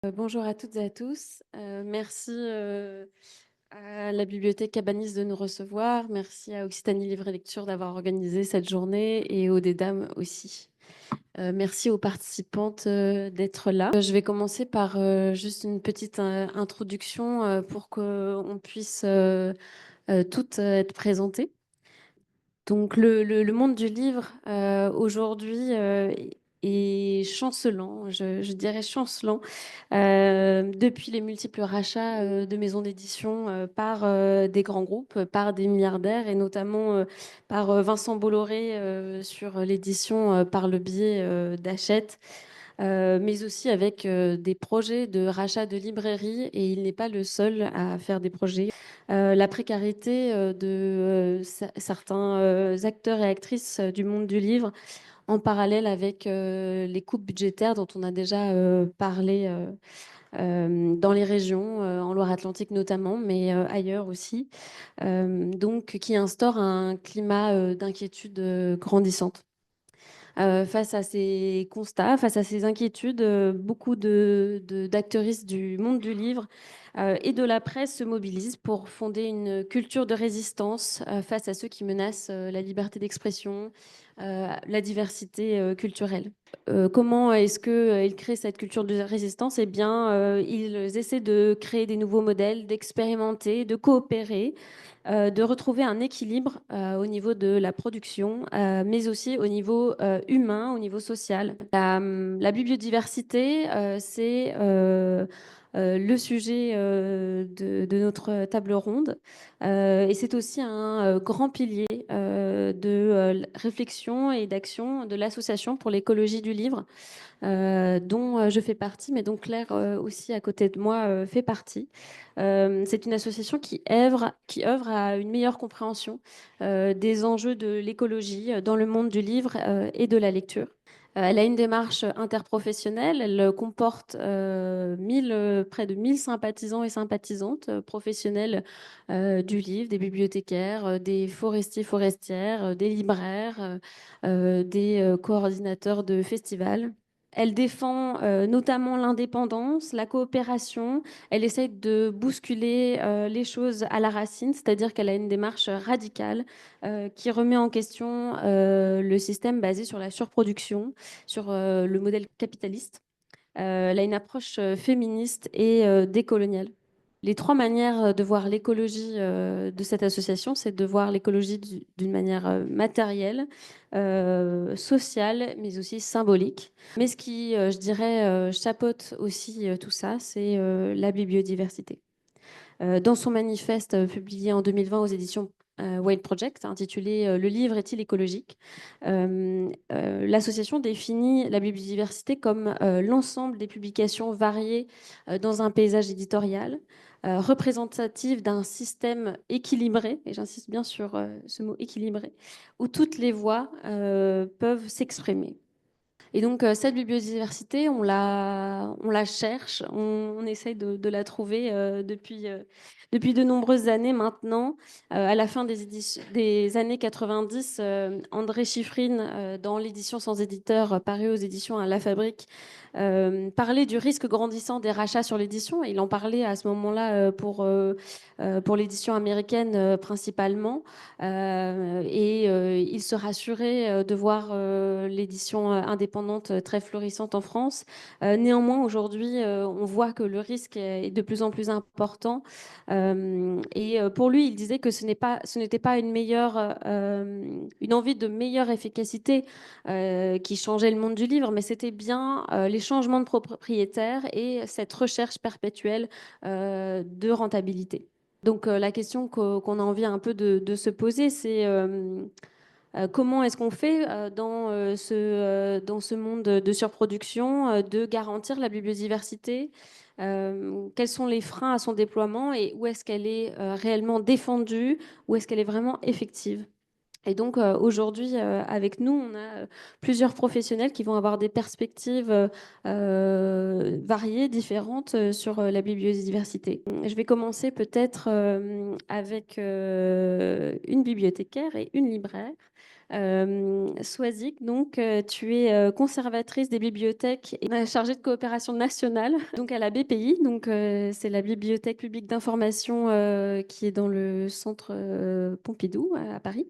Bonjour à toutes et à tous. Merci, à la bibliothèque Cabanis de nous recevoir. Merci à Occitanie Livre et Lecture d'avoir organisé cette journée et au Dames aussi. Merci aux participantes, d'être là. Je vais commencer par, juste une petite, introduction, pour qu'on puisse, toutes, être présentées. Donc le monde du livre, aujourd'hui, est chancelant, je dirais chancelant, depuis les multiples rachats, de maisons d'édition, par, des grands groupes, par des milliardaires et notamment, par, Vincent Bolloré, sur l'édition, par le biais, d'Hachette, mais aussi avec, des projets de rachat de librairies et il n'est pas le seul à faire des projets. La précarité, de, certains, acteurs et actrices, du monde du livre, en parallèle avec, les coupes budgétaires dont on a déjà, parlé, dans les régions, en Loire-Atlantique notamment, mais, ailleurs aussi. Donc qui instaure un climat, d'inquiétude, grandissante. Face à ces constats, face à ces inquiétudes, beaucoup d'actrices du monde du livre, et de la presse se mobilisent pour fonder une culture de résistance, face à ceux qui menacent, la liberté d'expression, la diversité, culturelle. Comment est-ce qu'ils créent cette culture de résistance? Eh bien, ils essaient de créer des nouveaux modèles, d'expérimenter, de coopérer, de retrouver un équilibre, au niveau de la production, mais aussi au niveau, humain, au niveau social. La biodiversité, c'est, le sujet, de notre table ronde, et c'est aussi un, grand pilier, de, réflexion et d'action de l'association pour l'écologie du livre, dont, je fais partie, mais dont Claire, aussi à côté de moi, fait partie. C'est une association qui œuvre à une meilleure compréhension, des enjeux de l'écologie, dans le monde du livre, et de la lecture. Elle a une démarche interprofessionnelle, elle, comporte, 1000, près de 1000 sympathisants et sympathisantes, professionnels, du livre, des bibliothécaires, des forestiers, forestières, des libraires, des, coordinateurs de festivals. Elle défend, notamment l'indépendance, la coopération. Elle essaye de bousculer, les choses à la racine, c'est-à-dire qu'elle a une démarche radicale, qui remet en question, le système basé sur la surproduction, sur, le modèle capitaliste. Elle a une approche, féministe et décoloniale. Les 3 manières, de voir l'écologie, de cette association, c'est de voir l'écologie d'une manière, matérielle, sociale, mais aussi symbolique. Mais ce qui, je dirais, chapeaute aussi, tout ça, c'est, la biodiversité. Dans son manifeste, publié en 2020 aux éditions, Wild Project, intitulé, «Le livre est-il écologique?», l'association définit la biodiversité comme, l'ensemble des publications variées, dans un paysage éditorial, représentative d'un système équilibré, et j'insiste bien sur, ce mot équilibré, où toutes les voix, peuvent s'exprimer. Et donc, cette biodiversité, on la cherche, on essaye de la trouver, depuis de nombreuses années maintenant. À la fin des années 90, André Chiffrine, dans l'édition sans éditeur, parue aux éditions à La Fabrique, parlait du risque grandissant des rachats sur l'édition. Il en parlait à ce moment-là, pour l'édition américaine, principalement. Et il se rassurait, de voir, l'édition, indépendante, très florissante en France. Néanmoins, aujourd'hui, on voit que le risque est de plus en plus important. Et pour lui, il disait que ce n'était pas une envie de meilleure efficacité, qui changeait le monde du livre, mais c'était bien, les changements de propriétaires et cette recherche perpétuelle, de rentabilité. Donc, la question qu'on a envie un peu de se poser, c'est, comment est-ce qu'on fait, dans ce monde de surproduction, de garantir la biodiversité? Quels sont les freins à son déploiement et où est-ce qu'elle est, réellement défendue? Où est-ce qu'elle est vraiment effective? Et donc, aujourd'hui, avec nous, on a, plusieurs professionnels qui vont avoir des perspectives, variées, différentes, sur, la biodiversité. Je vais commencer peut-être, avec, une bibliothécaire et une libraire. Swazik, donc, tu es conservatrice des bibliothèques et chargée de coopération nationale donc à la BPI. Donc, c'est la Bibliothèque publique d'information qui est dans le centre Pompidou à Paris.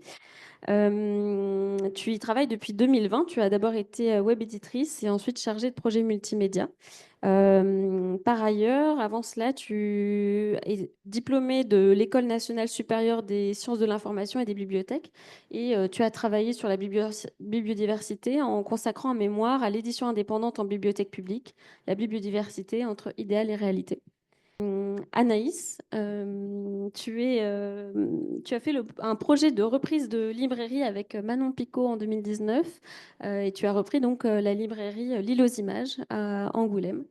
Tu y travailles depuis 2020. Tu as d'abord été web éditrice et ensuite chargée de projets multimédia. Par ailleurs, avant cela, tu es diplômée de l'École nationale supérieure des sciences de l'information et des bibliothèques et tu as travaillé sur la bibliodiversité en consacrant un mémoire à l'édition indépendante en bibliothèque publique, la bibliodiversité entre idéal et réalité. Anaïs, tu as fait un projet de reprise de librairie avec Manon Picot en 2019 et tu as repris donc la librairie L'Île aux images à Angoulême.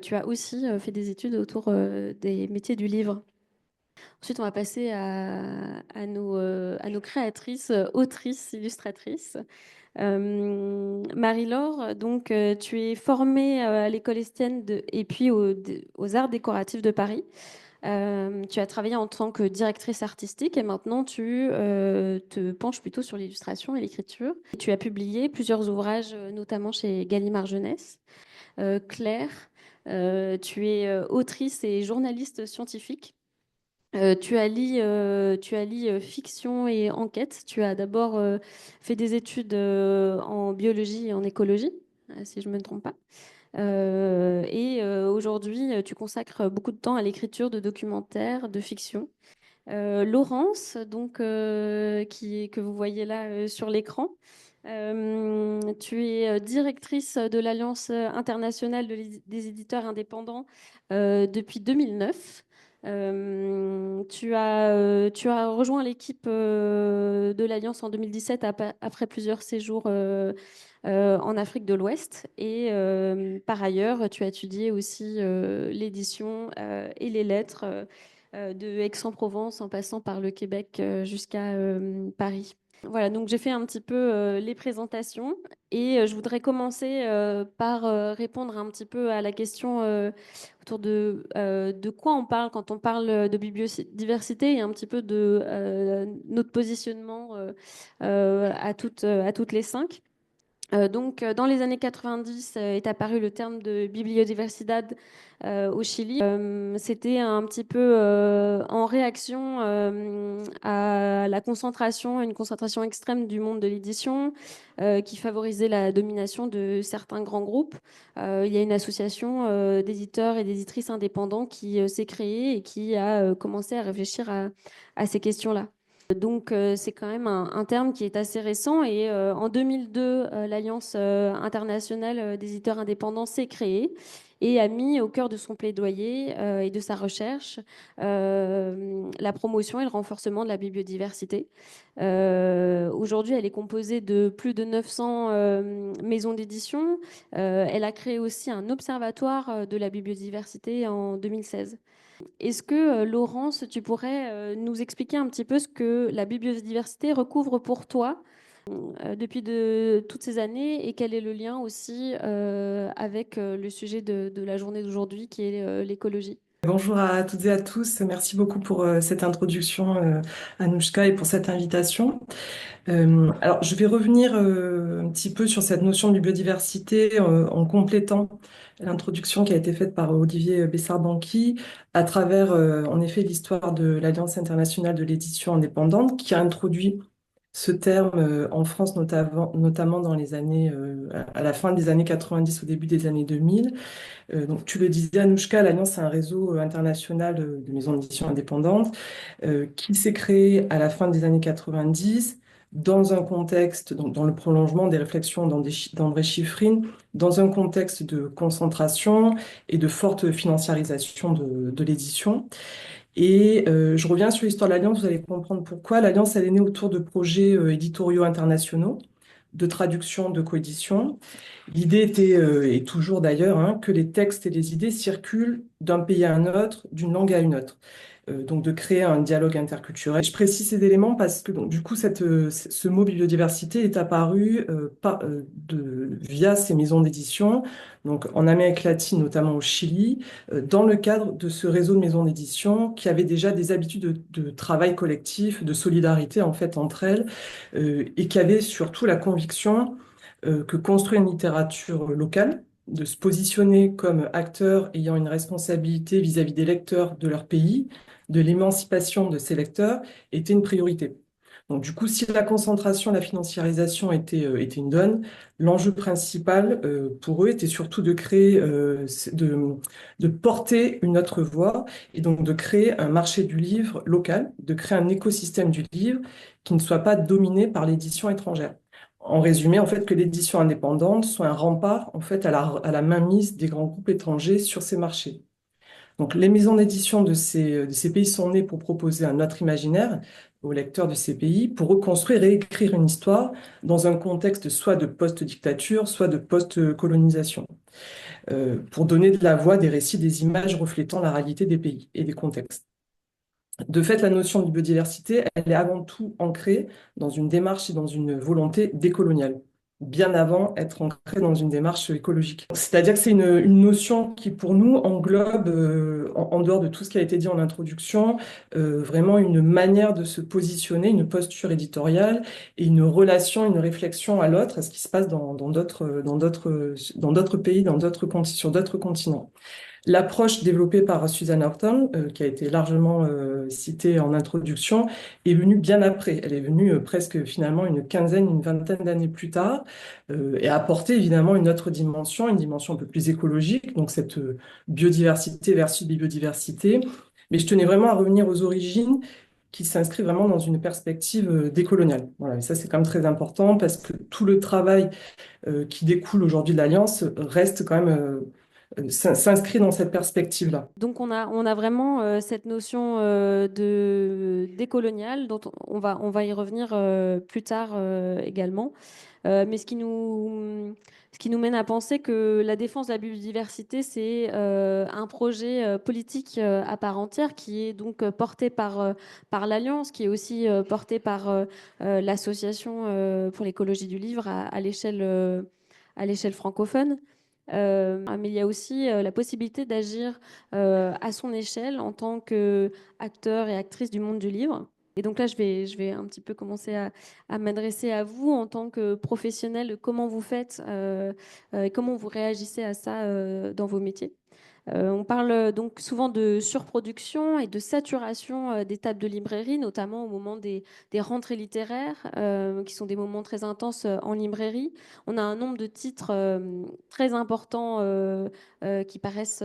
Tu as aussi fait des études autour des métiers du livre. Ensuite, on va passer à nos créatrices, autrices, illustratrices. Marie-Laure, donc tu es formée à l'école Estienne et puis aux Arts décoratifs de Paris. Tu as travaillé en tant que directrice artistique et maintenant tu te penches plutôt sur l'illustration et l'écriture. Tu as publié plusieurs ouvrages, notamment chez Gallimard Jeunesse. Claire, tu es autrice et journaliste scientifique. Tu as lié fiction et enquête. Tu as d'abord fait des études en biologie et en écologie, si je ne me trompe pas. Aujourd'hui, tu consacres beaucoup de temps à l'écriture de documentaires, de fiction. Laurence, donc, que vous voyez là sur l'écran. Tu es directrice de l'Alliance internationale des éditeurs indépendants depuis 2009. Tu as rejoint l'équipe de l'Alliance en 2017 après plusieurs séjours en Afrique de l'Ouest. Et par ailleurs, tu as étudié aussi l'édition et les lettres de Aix-en-Provence en passant par le Québec jusqu'à Paris. Voilà, donc j'ai fait un petit peu les présentations et je voudrais commencer par répondre un petit peu à la question autour de quoi on parle quand on parle de biodiversité et un petit peu de notre positionnement à toutes les cinq. Dans les années 90 est apparu le terme de bibliodiversidad au Chili. C'était un petit peu en réaction à la concentration, une concentration extrême du monde de l'édition qui favorisait la domination de certains grands groupes. Il y a une association d'éditeurs et d'éditrices indépendants qui s'est créée et qui a commencé à réfléchir à ces questions-là. Donc, c'est quand même un terme qui est assez récent. Et en 2002, l'Alliance internationale des éditeurs indépendants s'est créée et a mis au cœur de son plaidoyer et de sa recherche la promotion et le renforcement de la biodiversité. Aujourd'hui, elle est composée de plus de 900 maisons d'édition. Elle a créé aussi un observatoire de la biodiversité en 2016. Est-ce que, Laurence, tu pourrais nous expliquer un petit peu ce que la biodiversité recouvre pour toi depuis toutes ces années et quel est le lien aussi avec le sujet de la journée d'aujourd'hui qui est l'écologie? Bonjour à toutes et à tous. Merci beaucoup pour cette introduction, Anouchka, et pour cette invitation. Alors, je vais revenir un petit peu sur cette notion de biodiversité en complétant l'introduction qui a été faite par Olivier Bessard-Banqui à travers, en effet, l'histoire de l'Alliance internationale de l'édition indépendante qui a introduit ce terme en France, notamment dans les années, à la fin des années 90, au début des années 2000. Donc, tu le disais, Anouchka, l'Alliance, c'est un réseau international de maisons d'édition indépendantes qui s'est créé à la fin des années 90 dans un contexte, donc dans le prolongement des réflexions d'André Chiffrine, dans un contexte de concentration et de forte financiarisation de l'édition. Et je reviens sur l'histoire de l'Alliance, vous allez comprendre pourquoi. L'Alliance, elle est née autour de projets éditoriaux internationaux, de traduction, de coédition. L'idée était, et toujours d'ailleurs, hein, que les textes et les idées circulent d'un pays à un autre, d'une langue à une autre. donc de créer un dialogue interculturel. Je précise ces éléments parce que donc, du coup, ce mot biodiversité est apparu via ces maisons d'édition, donc en Amérique latine, notamment au Chili, dans le cadre de ce réseau de maisons d'édition qui avait déjà des habitudes de travail collectif, de solidarité en fait entre elles, et qui avait surtout la conviction que construire une littérature locale, de se positionner comme acteur ayant une responsabilité vis-à-vis des lecteurs de leur pays, de l'émancipation de ces lecteurs, était une priorité. Donc, du coup, si la concentration, la financiarisation était une donne, l'enjeu principal pour eux était surtout de créer, de porter une autre voix et donc de créer un marché du livre local, de créer un écosystème du livre qui ne soit pas dominé par l'édition étrangère. En résumé, en fait, que l'édition indépendante soit un rempart en fait, à la mainmise des grands groupes étrangers sur ces marchés. Donc, les maisons d'édition de ces pays sont nées pour proposer un autre imaginaire aux lecteurs de ces pays, pour reconstruire et écrire une histoire dans un contexte soit de post-dictature, soit de post-colonisation, pour donner de la voix, des récits, des images reflétant la réalité des pays et des contextes. De fait, la notion de biodiversité, elle est avant tout ancrée dans une démarche et dans une volonté décoloniale, bien avant être ancrée dans une démarche écologique. C'est-à-dire que c'est une notion qui, pour nous, englobe, en dehors de tout ce qui a été dit en introduction, vraiment une manière de se positionner, une posture éditoriale et une relation, une réflexion à l'autre, à ce qui se passe dans d'autres pays, sur d'autres continents. L'approche développée par Susan Horton, qui a été largement citée en introduction, est venue bien après. Elle est venue presque finalement une quinzaine, une vingtaine d'années plus tard, et a apporté évidemment une dimension un peu plus écologique, donc cette biodiversité versus biodiversité. Mais je tenais vraiment à revenir aux origines qui s'inscrit vraiment dans une perspective décoloniale. Voilà, et ça c'est quand même très important parce que tout le travail qui découle aujourd'hui de l'Alliance reste quand même s'inscrit dans cette perspective-là. Donc on a vraiment cette notion de décoloniale dont on va y revenir plus tard également. Mais ce qui nous mène à penser que la défense de la biodiversité, c'est un projet politique à part entière qui est donc porté par l'Alliance, qui est aussi porté par l'Association pour l'écologie du livre à l'échelle francophone. Mais il y a aussi la possibilité d'agir à son échelle en tant qu'acteur et actrice du monde du livre. Et donc là, je vais un petit peu commencer à m'adresser à vous en tant que professionnel. Comment vous faites et comment vous réagissez à ça dans vos métiers? On parle donc souvent de surproduction et de saturation des tables de librairie, notamment au moment des rentrées littéraires, qui sont des moments très intenses en librairie. On a un nombre de titres très importants qui paraissent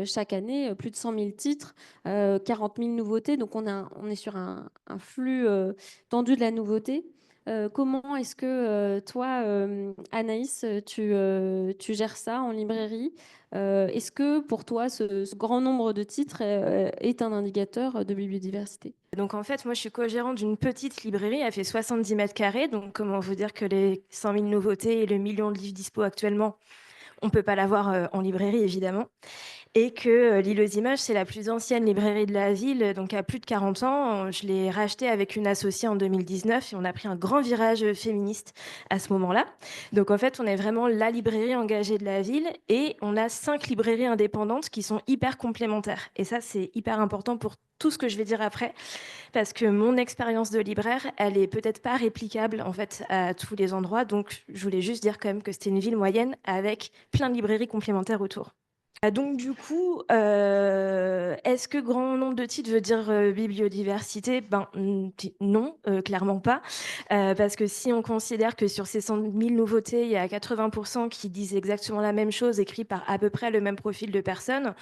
chaque année, plus de 100 000 titres, 40 000 nouveautés. Donc on est sur un flux tendu de la nouveauté. Comment est-ce que toi, Anaïs, tu gères ça en librairie? Est-ce que pour toi, ce grand nombre de titres est un indicateur de biodiversité? Donc en fait, moi je suis co-gérante d'une petite librairie, elle fait 70 mètres carrés, donc comment vous dire que les 100 000 nouveautés et le million de livres dispo actuellement, on ne peut pas l'avoir en librairie évidemment. Et que l'Île aux Images, c'est la plus ancienne librairie de la ville, donc à plus de 40 ans. Je l'ai rachetée avec une associée en 2019 et on a pris un grand virage féministe à ce moment-là. Donc en fait, on est vraiment la librairie engagée de la ville et on a 5 librairies indépendantes qui sont hyper complémentaires. Et ça, c'est hyper important pour tout ce que je vais dire après, parce que mon expérience de libraire, elle est peut-être pas réplicable en fait à tous les endroits. Donc je voulais juste dire quand même que c'était une ville moyenne avec plein de librairies complémentaires autour. Donc du coup, est-ce que grand nombre de titres veut dire bibliodiversité? Ben non, clairement pas. Parce que si on considère que sur ces 100 000 nouveautés, il y a 80% qui disent exactement la même chose, écrit par à peu près le même profil de personnes,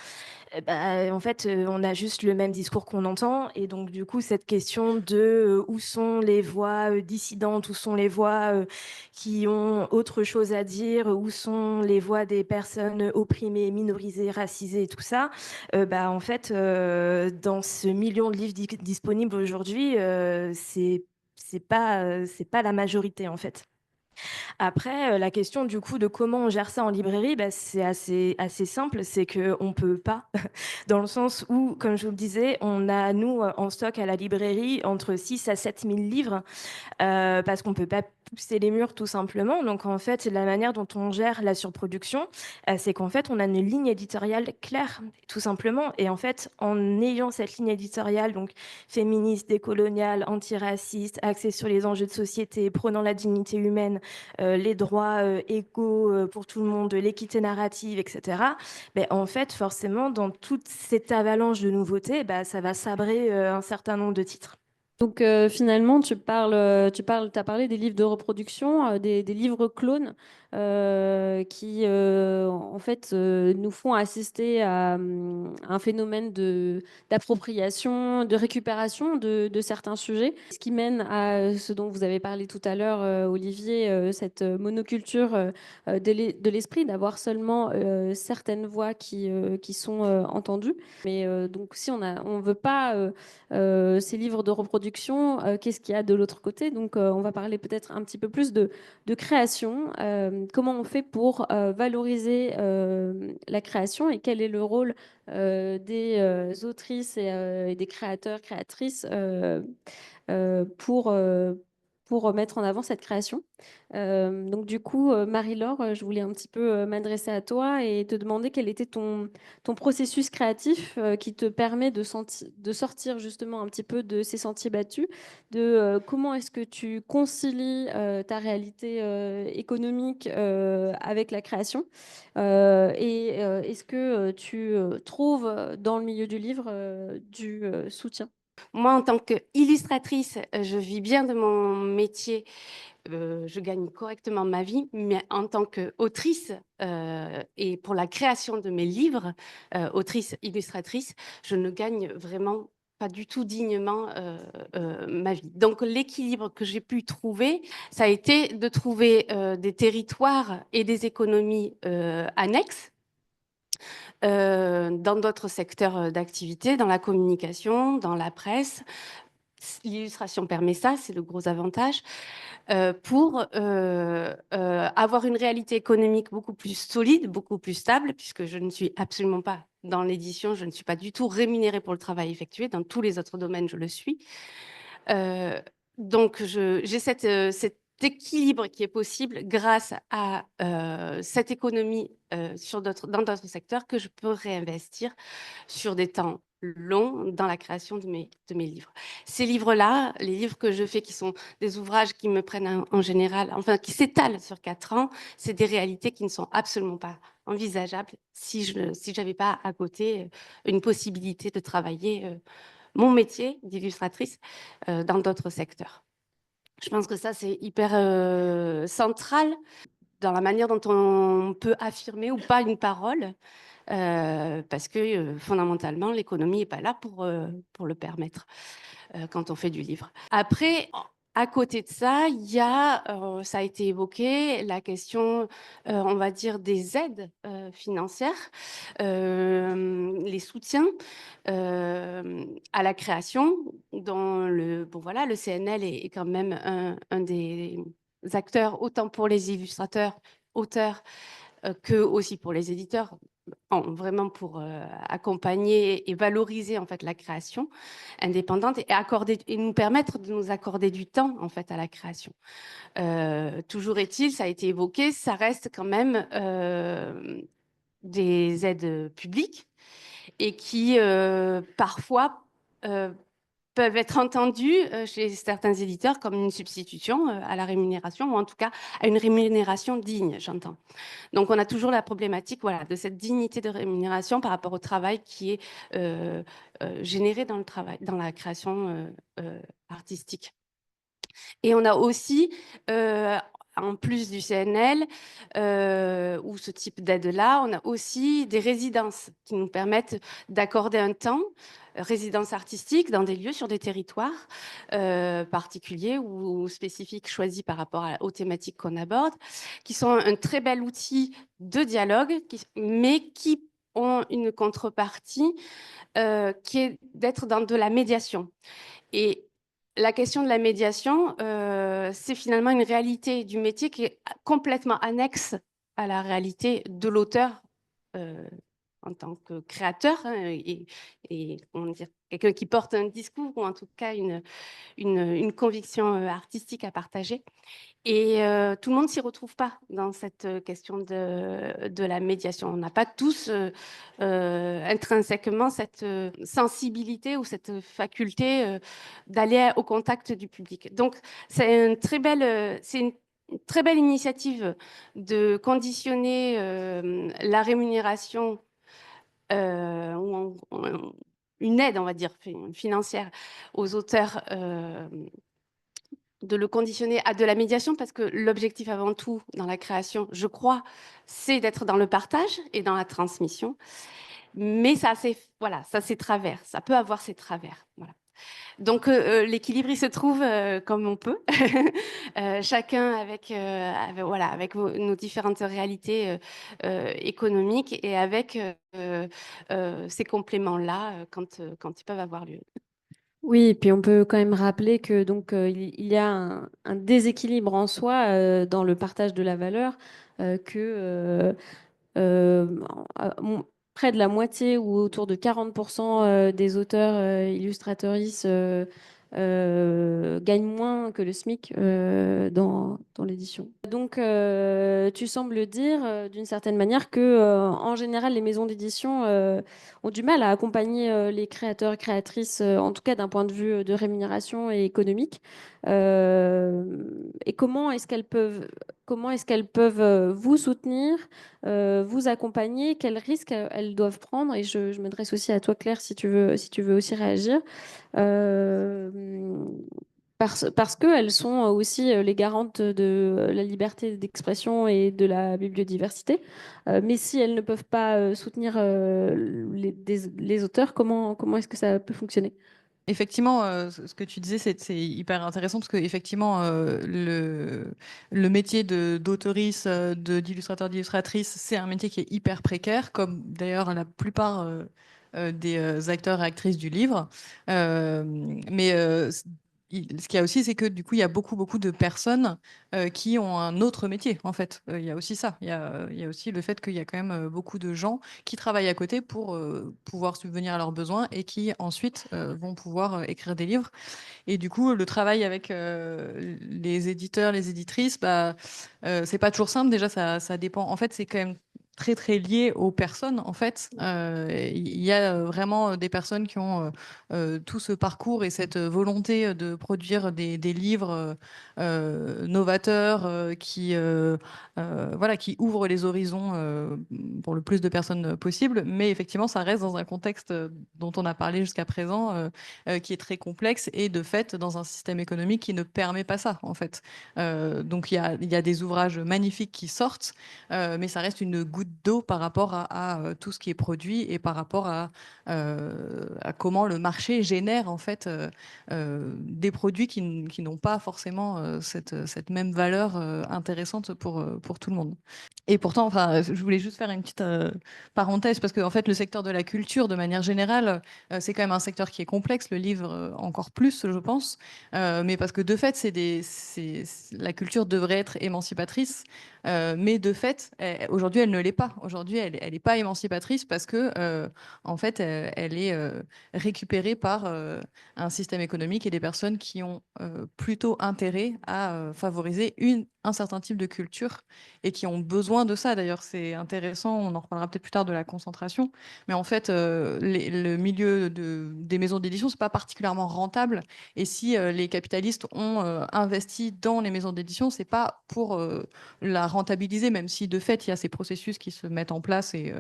en fait, on a juste le même discours qu'on entend. Et donc, du coup, cette question de où sont les voix dissidentes, où sont les voix qui ont autre chose à dire, où sont les voix des personnes opprimées, minorisées, racisées, et tout ça, en fait, dans ce million de livres disponibles aujourd'hui, c'est pas la majorité, en fait. Après, la question du coup de comment on gère ça en librairie, bah, c'est assez simple, c'est qu'on peut pas. Dans le sens où, comme je vous le disais, on a nous, en stock à la librairie entre 6 à 7 000 livres. Parce qu'on peut pas pousser les murs tout simplement. Donc en fait, la manière dont on gère la surproduction, c'est qu'en fait, on a une ligne éditoriale claire, tout simplement. Et en fait, en ayant cette ligne éditoriale, donc féministe, décoloniale, antiraciste, axée sur les enjeux de société, prônant la dignité humaine, les droits égaux pour tout le monde, l'équité narrative, etc. Ben, en fait, forcément, dans toute cette avalanche de nouveautés, bah, ça va sabrer un certain nombre de titres. Donc finalement, t'as parlé des livres de reproduction, des livres clones qui en fait nous font assister à un phénomène d'appropriation, de récupération de certains sujets, ce qui mène à ce dont vous avez parlé tout à l'heure, Olivier, cette monoculture de l'esprit, d'avoir seulement certaines voix qui sont entendues. Mais donc si on veut pas ces livres de reproduction, qu'est-ce qu'il y a de l'autre côté? Donc, on va parler peut-être un petit peu plus de création. Comment on fait pour valoriser la création et quel est le rôle des autrices et des créateurs, créatrices pour mettre en avant cette création. Donc du coup, Marie-Laure, je voulais un petit peu m'adresser à toi et te demander quel était ton processus créatif qui te permet de sortir justement un petit peu de ces sentiers battus, de comment est-ce que tu concilies ta réalité économique avec la création et est-ce que tu trouves dans le milieu du livre du soutien? Moi, en tant qu'illustratrice, je vis bien de mon métier, je gagne correctement ma vie, mais en tant qu'autrice et pour la création de mes livres, autrice, illustratrice, je ne gagne vraiment pas du tout dignement ma vie. Donc l'équilibre que j'ai pu trouver, ça a été de trouver des territoires et des économies annexes dans d'autres secteurs d'activité, dans la communication, dans la presse. L'illustration permet ça, c'est le gros avantage, pour avoir une réalité économique beaucoup plus solide, beaucoup plus stable, puisque je ne suis absolument pas dans l'édition, je ne suis pas du tout rémunérée pour le travail effectué. Dans tous les autres domaines, je le suis. Donc, j'ai cet équilibre qui est possible grâce à cette économie dans d'autres secteurs que je peux réinvestir sur des temps longs dans la création de mes livres. Ces livres-là, les livres que je fais, qui sont des ouvrages qui me prennent en général, enfin qui s'étalent sur 4 ans, c'est des réalités qui ne sont absolument pas envisageables si je n'avais pas à côté une possibilité de travailler mon métier d'illustratrice dans d'autres secteurs. Je pense que ça, c'est hyper central dans la manière dont on peut affirmer ou pas une parole, parce que fondamentalement, l'économie n'est pas là pour le permettre quand on fait du livre. Après, à côté de ça, il y a, ça a été évoqué, la question, on va dire, des aides financières, les soutiens à la création, dont le CNL est quand même un des acteurs, autant pour les illustrateurs, auteurs, que aussi pour les éditeurs, vraiment pour accompagner et valoriser en fait la création indépendante et nous permettre de nous accorder du temps en fait à la création. Toujours est-il, ça a été évoqué, ça reste quand même des aides publiques et qui parfois peuvent être entendues chez certains éditeurs comme une substitution à la rémunération, ou en tout cas à une rémunération digne, j'entends. Donc, on a toujours la problématique de cette dignité de rémunération par rapport au travail qui est généré dans la création artistique. Et on a aussi, en plus du CNL ou ce type d'aide-là, on a aussi des résidences qui nous permettent d'accorder un temps, résidences artistiques dans des lieux sur des territoires particuliers ou spécifiques choisis par rapport aux thématiques qu'on aborde, qui sont un très bel outil de dialogue, mais qui ont une contrepartie qui est d'être dans de la médiation. Et la question de la médiation, c'est finalement une réalité du métier qui est complètement annexe à la réalité de l'auteur en tant que créateur, hein, et comment dire, quelqu'un qui porte un discours ou en tout cas une conviction artistique à partager. Et tout le monde ne s'y retrouve pas dans cette question de la médiation. On n'a pas tous intrinsèquement cette sensibilité ou cette faculté d'aller au contact du public. Donc, c'est une très belle initiative de conditionner la rémunération une aide, on va dire, financière aux auteurs, de le conditionner à de la médiation, parce que l'objectif avant tout dans la création, je crois, c'est d'être dans le partage et dans la transmission. Mais ça, c'est voilà, ça c'est travers, ça peut avoir ses travers. Voilà. Donc l'équilibre, il se trouve comme on peut, chacun voilà, avec nos différentes réalités économiques et avec ces compléments-là quand ils peuvent avoir lieu. Oui, et puis on peut quand même rappeler que donc il y a un déséquilibre en soi dans le partage de la valeur que euh, près de la moitié ou autour de 40% des auteurs illustratrices gagnent moins que le SMIC dans l'édition. Donc, tu sembles dire d'une certaine manière que, en général, les maisons d'édition ont du mal à accompagner les créateurs et créatrices, en tout cas d'un point de vue de rémunération et économique. Et comment est-ce qu'elles peuvent vous soutenir, vous accompagner, quels risques elles doivent prendre? Et je m'adresse aussi à toi, Claire, si tu veux aussi réagir. Euh, parce qu'elles sont aussi les garantes de la liberté d'expression et de la biodiversité. Mais si elles ne peuvent pas soutenir les auteurs, comment est-ce que ça peut fonctionner? Effectivement, ce que tu disais, c'est hyper intéressant parce que effectivement, le métier d'auteuriste, d'illustrateur, d'illustratrice, c'est un métier qui est hyper précaire, comme d'ailleurs la plupart des acteurs et actrices du livre. Mais ce qu'il y a aussi, c'est que du coup, il y a beaucoup de personnes qui ont un autre métier, en fait. Il y a aussi ça. Il y a aussi le fait qu'il y a quand même beaucoup de gens qui travaillent à côté pour pouvoir subvenir à leurs besoins et qui ensuite vont pouvoir écrire des livres. Et du coup, le travail avec les éditeurs, les éditrices, bah, c'est pas toujours simple. Déjà, ça dépend. En fait, c'est quand même très lié aux personnes. En fait, il y a vraiment des personnes qui ont tout ce parcours et cette volonté de produire des livres novateurs voilà, qui ouvrent les horizons pour le plus de personnes possible. Mais effectivement, ça reste dans un contexte dont on a parlé jusqu'à présent, qui est très complexe et de fait dans un système économique qui ne permet pas ça, en fait. Donc il y a des ouvrages magnifiques qui sortent, mais ça reste une goutte d'eau par rapport à tout ce qui est produit et par rapport à comment le marché génère en fait des produits qui n'ont pas forcément cette même valeur intéressante pour tout le monde. Et pourtant, enfin, je voulais juste faire une petite parenthèse parce que en fait, le secteur de la culture, de manière générale, c'est quand même un secteur qui est complexe. Le livre encore plus, je pense, mais parce que de fait, la culture devrait être émancipatrice, mais de fait, aujourd'hui, elle ne l'est pas. Aujourd'hui, elle n'est pas émancipatrice parce que en fait, elle est récupérée par un système économique et des personnes qui ont plutôt intérêt à favoriser un certain type de culture et qui ont besoin de ça. D'ailleurs, c'est intéressant, on en reparlera peut-être plus tard de la concentration, mais en fait, le milieu des maisons d'édition, c'est pas particulièrement rentable. Et si les capitalistes ont investi dans les maisons d'édition, c'est pas pour la rentabiliser, même si de fait, il y a ces processus qui se mettent en place. Et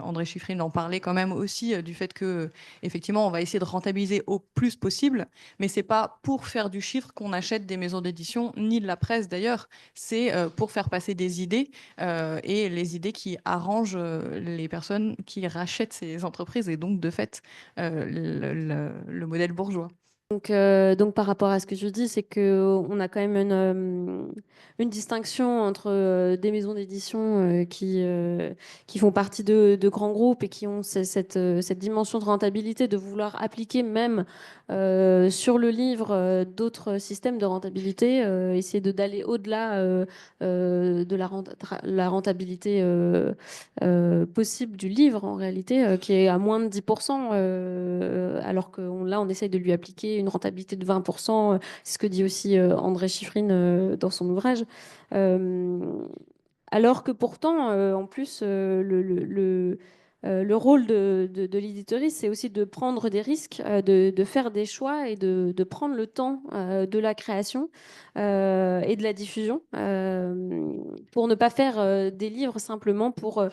André Chiffrine en parlait quand même aussi du fait que, effectivement, on va essayer de rentabiliser au plus possible, mais c'est pas pour faire du chiffre qu'on achète des maisons d'édition, ni de la presse d'ailleurs. C'est pour faire passer des idées et les idées qui arrangent les personnes qui rachètent ces entreprises et donc de fait le modèle bourgeois. Donc par rapport à ce que je dis, c'est qu'on a quand même une distinction entre des maisons d'édition qui font partie de grands groupes et qui ont cette dimension de rentabilité, de vouloir appliquer même sur le livre d'autres systèmes de rentabilité, essayer d'aller au-delà de la rentabilité possible du livre en réalité, qui est à moins de 10%, alors que là, on essaye de lui appliquer une rentabilité de 20%. C'est ce que dit aussi André Chiffrine dans son ouvrage. Euh, Alors que pourtant, en plus, le rôle de l'éditorice, c'est aussi de prendre des risques, de faire des choix et de prendre le temps de la création et de la diffusion pour ne pas faire des livres simplement pour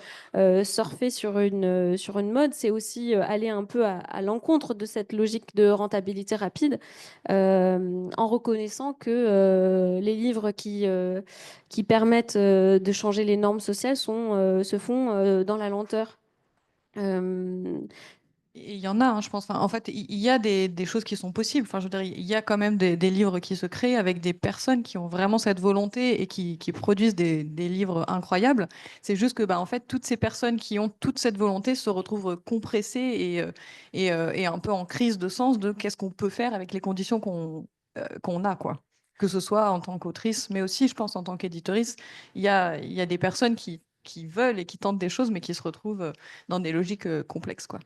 surfer sur une mode. C'est aussi aller un peu à l'encontre de cette logique de rentabilité rapide en reconnaissant que les livres qui permettent de changer les normes sociales se font dans la lenteur. Euh, Et il y en a, hein, je pense. Enfin, en fait, il y a des choses qui sont possibles. Enfin, je veux dire, il y a quand même des livres qui se créent avec des personnes qui ont vraiment cette volonté et qui produisent des livres incroyables. C'est juste que, bah, en fait, toutes ces personnes qui ont toute cette volonté se retrouvent compressées et un peu en crise de sens de qu'est-ce qu'on peut faire avec les conditions qu'on a, quoi. Que ce soit en tant qu'autrice, mais aussi, je pense, en tant qu'éditorice, il y a des personnes qui veulent et qui tentent des choses, mais qui se retrouvent dans des logiques complexes, quoi.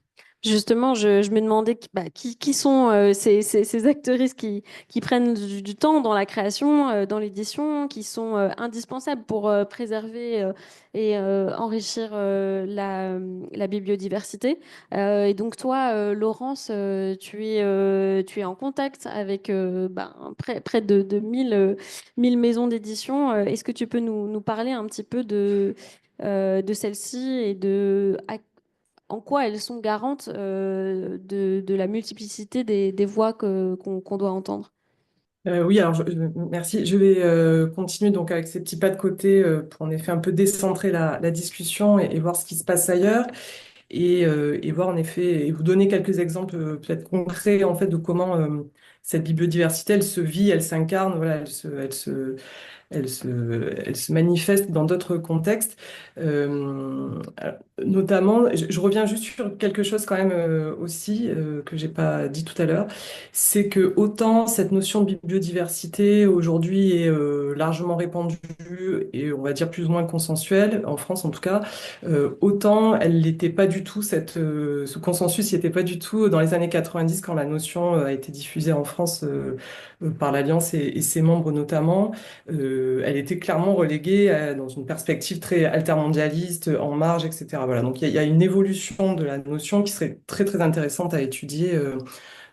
Justement, je me demandais qui sont ces actrices qui prennent du temps dans la création, dans l'édition, qui sont indispensables pour préserver et enrichir la bibliodiversité. Et donc toi, Laurence, tu es en contact avec près de 1000 maisons d'édition. Est-ce que tu peux nous parler un petit peu de celle-ci et en quoi elles sont garantes de la multiplicité des voix qu'on doit entendre? Oui, alors merci. Je vais continuer donc avec ces petits pas de côté pour en effet un peu décentrer la discussion et voir ce qui se passe ailleurs et voir en effet et vous donner quelques exemples peut-être concrets en fait de comment cette biodiversité elle se vit, elle s'incarne, voilà, elle se manifeste dans d'autres contextes. Notamment, je reviens juste sur quelque chose quand même aussi que j'ai pas dit tout à l'heure, c'est que autant cette notion de biodiversité aujourd'hui est largement répandue et on va dire plus ou moins consensuelle, en France en tout cas, autant elle n'était pas du tout, ce consensus n'y était pas du tout dans les années 90 quand la notion a été diffusée en France par l'Alliance et ses membres notamment. Elle était clairement reléguée dans une perspective très altermondialiste, en marge, etc. Voilà, donc il y a une évolution de la notion qui serait très très intéressante à étudier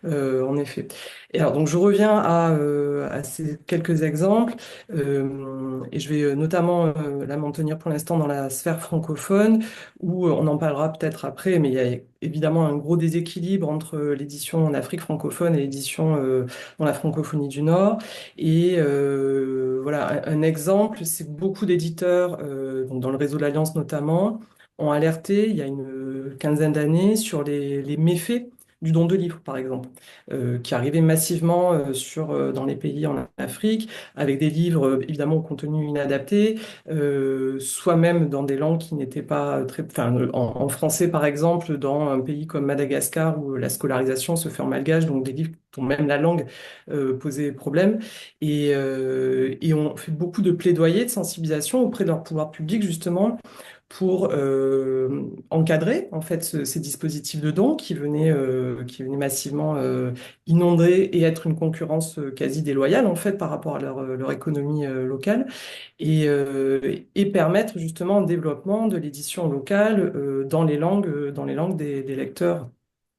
en effet. Et alors, donc, je reviens à ces quelques exemples, et je vais notamment là m'en tenir pour l'instant dans la sphère francophone, où on en parlera peut-être après, mais il y a évidemment un gros déséquilibre entre l'édition en Afrique francophone et l'édition dans la francophonie du Nord. Et voilà, un exemple, c'est que beaucoup d'éditeurs, donc dans le réseau de l'Alliance notamment, ont alerté il y a une quinzaine d'années sur les méfaits du don de livres, par exemple, qui arrivait massivement dans les pays en Afrique, avec des livres évidemment au contenu inadapté, soit même dans des langues qui n'étaient pas très... Enfin, en français, par exemple, dans un pays comme Madagascar, où la scolarisation se fait en malgache, donc des livres dont même la langue posait problème. Et on fait beaucoup de plaidoyer, de sensibilisation auprès de leur pouvoir public, justement, pour encadrer en fait ces dispositifs de dons qui venaient massivement inonder et être une concurrence quasi déloyale en fait par rapport à leur économie locale et permettre justement un développement de l'édition locale dans les langues des lecteurs.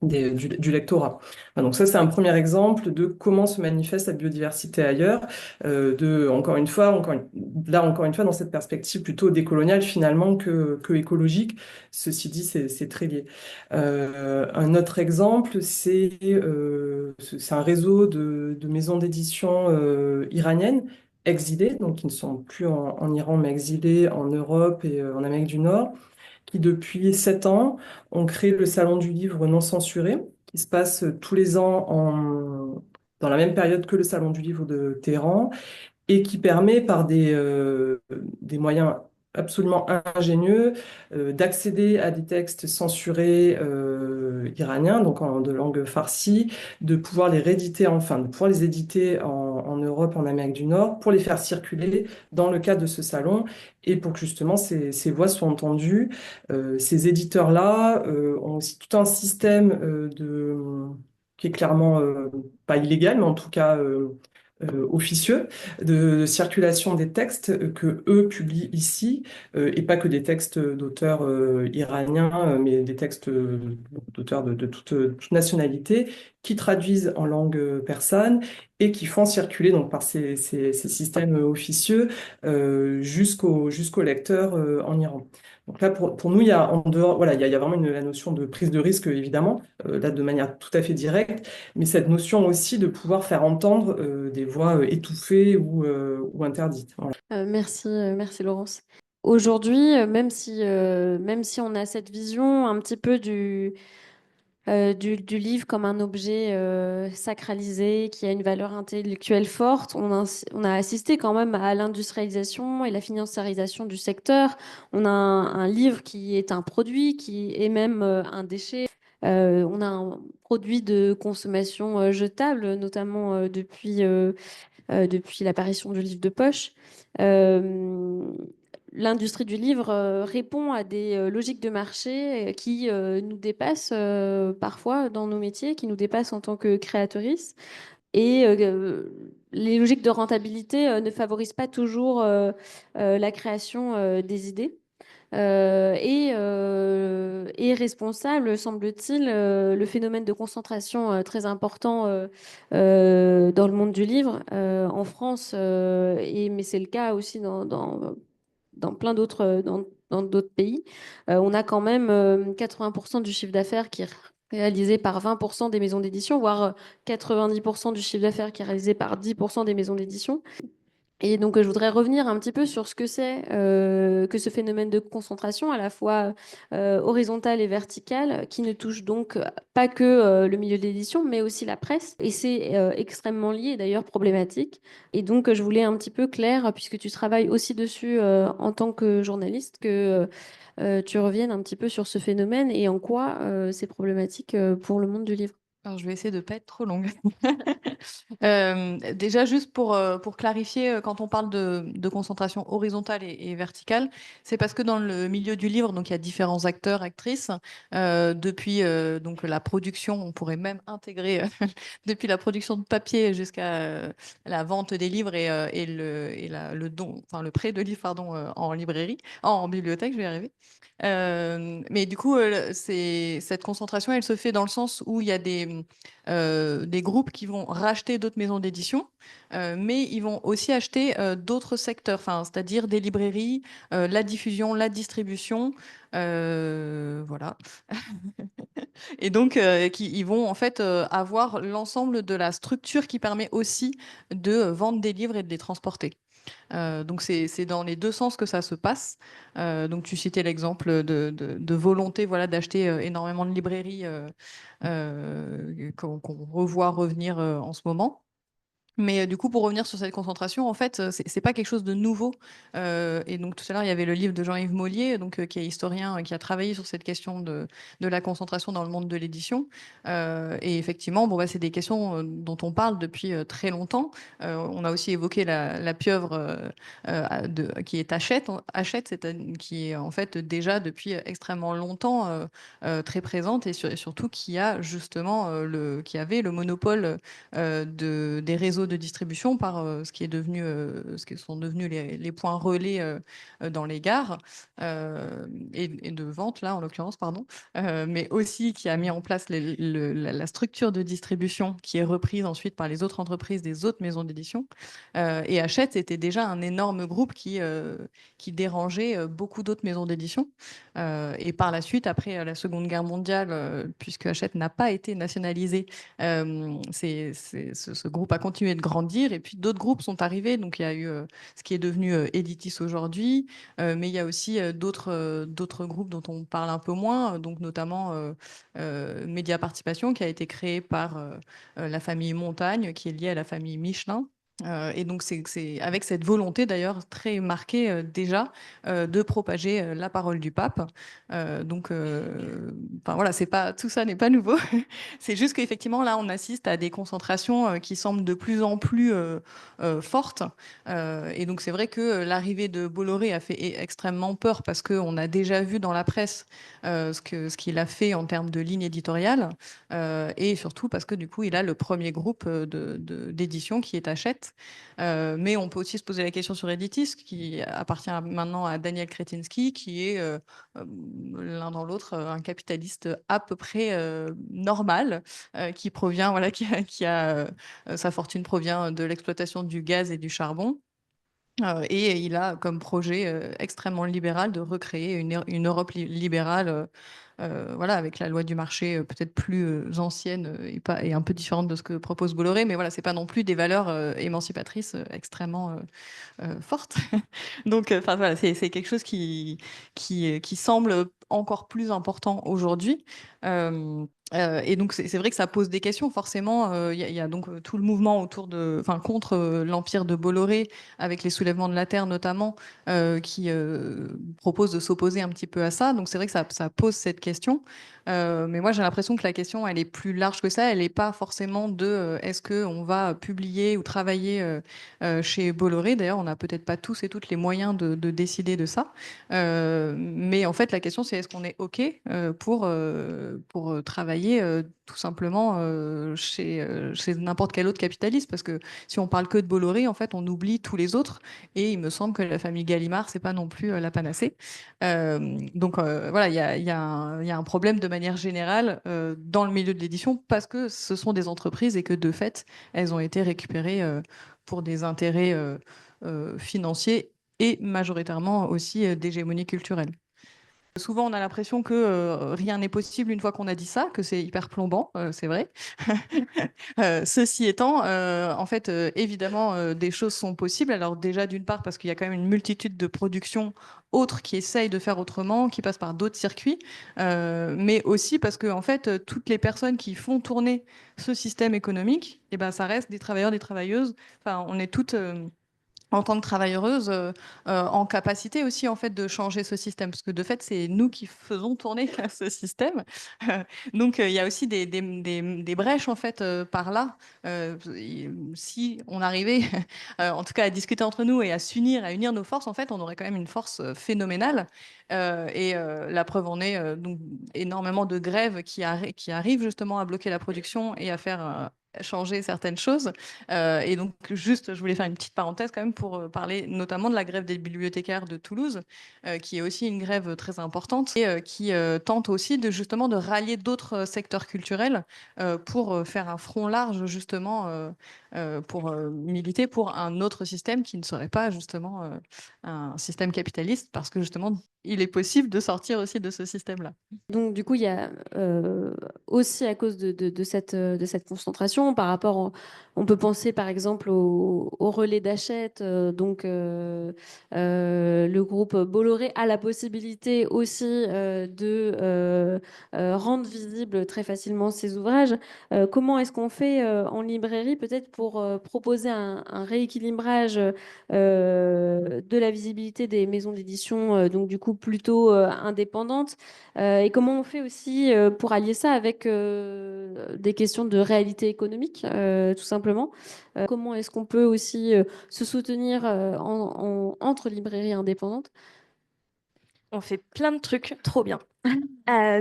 Du lectorat. Donc ça, c'est un premier exemple de comment se manifeste la biodiversité ailleurs, encore une fois, dans cette perspective plutôt décoloniale finalement que écologique. Ceci dit, c'est très lié. Un autre exemple, c'est un réseau de maisons d'édition iraniennes exilées, donc qui ne sont plus en Iran, mais exilées en Europe et en Amérique du Nord qui, depuis 7 ans, ont créé le Salon du livre non censuré, qui se passe tous les ans dans la même période que le Salon du Livre de Téhéran, et qui permet par des moyens absolument ingénieux d'accéder à des textes censurés iraniens, donc de langue farsi, de pouvoir les rééditer, enfin, de pouvoir les éditer en Europe, en Amérique du Nord, pour les faire circuler dans le cadre de ce salon, et pour que justement ces voix soient entendues. Ces éditeurs-là ont aussi tout un système qui est clairement pas illégal, mais en tout cas officieux de circulation des textes que eux publient ici, et pas que des textes d'auteurs iraniens, mais des textes d'auteurs de toute nationalité, qui traduisent en langue persane et qui font circuler donc par ces systèmes officieux jusqu'au lecteur en Iran. Donc là, pour nous, il y a en dehors, voilà, il y a vraiment la notion de prise de risque, évidemment, là de manière tout à fait directe, mais cette notion aussi de pouvoir faire entendre des voix étouffées ou interdites. Voilà. Merci Laurence. Aujourd'hui, même si on a cette vision un petit peu du livre comme un objet sacralisé qui a une valeur intellectuelle forte, on a assisté quand même à l'industrialisation et la financiarisation du secteur. On a un livre qui est un produit, qui est même un déchet. On a un produit de consommation jetable, notamment depuis l'apparition du livre de poche. Euh, L'industrie du livre répond à des logiques de marché qui nous dépassent parfois dans nos métiers, qui nous dépassent en tant que créatrices. Et les logiques de rentabilité ne favorisent pas toujours la création des idées. Et responsable, semble-t-il, le phénomène de concentration très important dans le monde du livre en France, mais c'est le cas aussi dans plein d'autres dans d'autres pays. On a quand même 80% du chiffre d'affaires qui est réalisé par 20% des maisons d'édition, voire 90% du chiffre d'affaires qui est réalisé par 10% des maisons d'édition. Et donc, je voudrais revenir un petit peu sur ce que c'est que ce phénomène de concentration, à la fois horizontale et verticale, qui ne touche donc pas que le milieu de l'édition, mais aussi la presse. Et c'est extrêmement lié, et d'ailleurs problématique. Et donc, je voulais un petit peu, Claire, puisque tu travailles aussi dessus en tant que journaliste, que tu reviennes un petit peu sur ce phénomène et en quoi c'est problématique pour le monde du livre. Alors, je vais essayer de ne pas être trop longue. Déjà, juste pour clarifier, quand on parle de concentration horizontale et verticale, c'est parce que dans le milieu du livre, donc il y a différents acteurs, actrices, depuis donc la production, on pourrait même intégrer depuis la production de papier jusqu'à la vente des livres le don, enfin le prêt de livres, pardon, en librairie, en bibliothèque, je vais y arriver. Mais du coup, cette concentration, elle se fait dans le sens où il y a des groupes qui vont racheter d'autres maisons d'édition, mais ils vont aussi acheter d'autres secteurs, enfin, c'est-à-dire des librairies, la diffusion, la distribution, voilà. Et donc, ils vont en fait avoir l'ensemble de la structure qui permet aussi de vendre des livres et de les transporter. Donc c'est dans les deux sens que ça se passe. Donc tu citais l'exemple de volonté, voilà, d'acheter énormément de librairies qu'on revoit revenir en ce moment. Mais du coup, pour revenir sur cette concentration, en fait, c'est pas quelque chose de nouveau. Et donc tout à l'heure, il y avait le livre de Jean-Yves Mollier, donc qui est historien, qui a travaillé sur cette question de la concentration dans le monde de l'édition. Et effectivement, bon, bah, c'est des questions dont on parle depuis très longtemps. On a aussi évoqué la pieuvre qui est Hachette, qui est en fait déjà depuis extrêmement longtemps très présente et surtout qui a justement qui avait le monopole des réseaux de distribution par ce qui sont devenus les points relais dans les gares et de vente, là, en l'occurrence, pardon, mais aussi qui a mis en place la structure de distribution qui est reprise ensuite par les autres entreprises des autres maisons d'édition. Et Hachette, c'était déjà un énorme groupe qui dérangeait beaucoup d'autres maisons d'édition. Et par la suite, après la Seconde Guerre mondiale, puisque Hachette n'a pas été nationalisé, ce groupe a continué continué de grandir et puis d'autres groupes sont arrivés. Donc, il y a eu ce qui est devenu Editis aujourd'hui, mais il y a aussi d'autres groupes dont on parle un peu moins, donc notamment Média Participation qui a été créé par la famille Montagne, qui est liée à la famille Michelin. Et donc, c'est avec cette volonté d'ailleurs très marquée déjà de propager la parole du pape. Enfin, voilà, tout ça n'est pas nouveau. C'est juste qu'effectivement, là, on assiste à des concentrations qui semblent de plus en plus fortes. Et donc, c'est vrai que l'arrivée de Bolloré a fait extrêmement peur parce qu'on a déjà vu dans la presse ce qu'il a fait en termes de ligne éditoriale. Et surtout parce que du coup, il a le premier groupe d'édition qui est Hachette. Mais on peut aussi se poser la question sur Editis, qui appartient maintenant à Daniel Kretinsky, qui est l'un dans l'autre un capitaliste à peu près normal, qui provient, voilà, sa fortune provient de l'exploitation du gaz et du charbon. Et il a comme projet extrêmement libéral de recréer une Europe libérale, voilà, avec la loi du marché peut-être plus ancienne et un peu différente de ce que propose Bolloré, mais voilà, c'est pas non plus des valeurs émancipatrices extrêmement fortes. Donc, enfin voilà, c'est quelque chose qui semble encore plus important aujourd'hui. Et donc, c'est vrai que ça pose des questions. Forcément, il y a donc tout le mouvement contre l'empire de Bolloré, avec les soulèvements de la terre notamment, qui propose de s'opposer un petit peu à ça. Donc, c'est vrai que ça pose cette question. Mais moi, j'ai l'impression que la question, elle est plus large que ça. Elle n'est pas forcément de est-ce qu'on va publier ou travailler chez Bolloré. D'ailleurs, on n'a peut-être pas tous et toutes les moyens de décider de ça. Mais en fait, la question, c'est est-ce qu'on est OK pour travailler tout simplement chez n'importe quel autre capitaliste? Parce que si on parle que de Bolloré, en fait, on oublie tous les autres. Et il me semble que la famille Gallimard, c'est pas non plus la panacée. Donc voilà, il y a un problème de manière générale dans le milieu de l'édition parce que ce sont des entreprises et que de fait, elles ont été récupérées pour des intérêts financiers et majoritairement aussi d'hégémonie culturelle. Souvent, on a l'impression que rien n'est possible une fois qu'on a dit ça, que c'est hyper plombant, c'est vrai. Ceci étant, en fait, évidemment, des choses sont possibles. Alors déjà, d'une part, parce qu'il y a quand même une multitude de productions autres qui essayent de faire autrement, qui passent par d'autres circuits, mais aussi parce que, en fait, toutes les personnes qui font tourner ce système économique, eh ben, ça reste des travailleurs, des travailleuses. Enfin, on est toutes en tant que travailleuses, en capacité aussi en fait de changer ce système, parce que de fait c'est nous qui faisons tourner ce système. Donc il y a aussi des brèches en fait par là. Si on arrivait, en tout cas à discuter entre nous et à s'unir, à unir nos forces, en fait, on aurait quand même une force phénoménale. La preuve en est donc énormément de grèves qui arrivent justement à bloquer la production et à faire changer certaines choses. Et donc, juste, je voulais faire une petite parenthèse quand même pour parler notamment de la grève des bibliothécaires de Toulouse, qui est aussi une grève très importante et qui tente aussi justement de rallier d'autres secteurs culturels pour faire un front large justement pour militer pour un autre système qui ne serait pas justement un système capitaliste parce que justement, il est possible de sortir aussi de ce système-là. Donc, du coup, il y a aussi à cause de cette concentration, on peut penser par exemple au relais d'Hachette. Le groupe Bolloré a la possibilité aussi de rendre visible très facilement ses ouvrages. Comment est-ce qu'on fait en librairie, peut-être pour proposer un rééquilibrage de la visibilité des maisons d'édition, donc du coup plutôt indépendantes? Et comment on fait aussi pour allier ça avec des questions de réalité économique, tout simplement? Comment est-ce qu'on peut aussi se soutenir entre librairies indépendantes? On fait plein de trucs trop bien.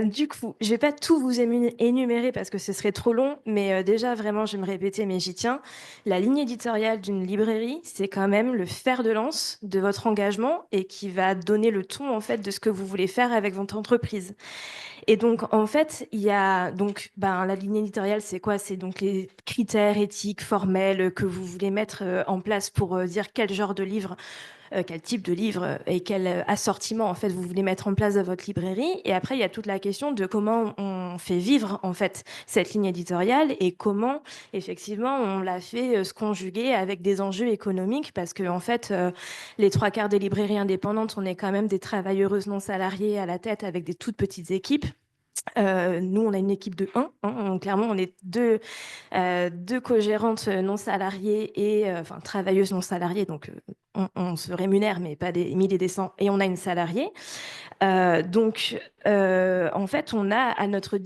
Du coup, je vais pas tout vous énumérer parce que ce serait trop long, mais déjà, vraiment, je vais me répéter, mais j'y tiens. La ligne éditoriale d'une librairie, c'est quand même le fer de lance de votre engagement et qui va donner le ton, en fait, de ce que vous voulez faire avec votre entreprise. Et donc, en fait, il y a donc la ligne éditoriale, c'est quoi? C'est donc les critères éthiques, formels que vous voulez mettre en place pour dire quel genre de livre quel type de livre et quel assortiment en fait vous voulez mettre en place dans votre librairie. Et après, il y a toute la question de comment on fait vivre en fait cette ligne éditoriale et comment effectivement on la fait se conjuguer avec des enjeux économiques, parce que en fait, les 3/4 des librairies indépendantes, on est quand même des travailleuses non salariées à la tête avec des toutes petites équipes. Nous, on a une équipe de 1. Clairement, on est deux co-gérantes non salariées et enfin travailleuses non salariées. Donc, on se rémunère, mais pas des milliers des cents. Et on a une salariée. En fait, on a à notre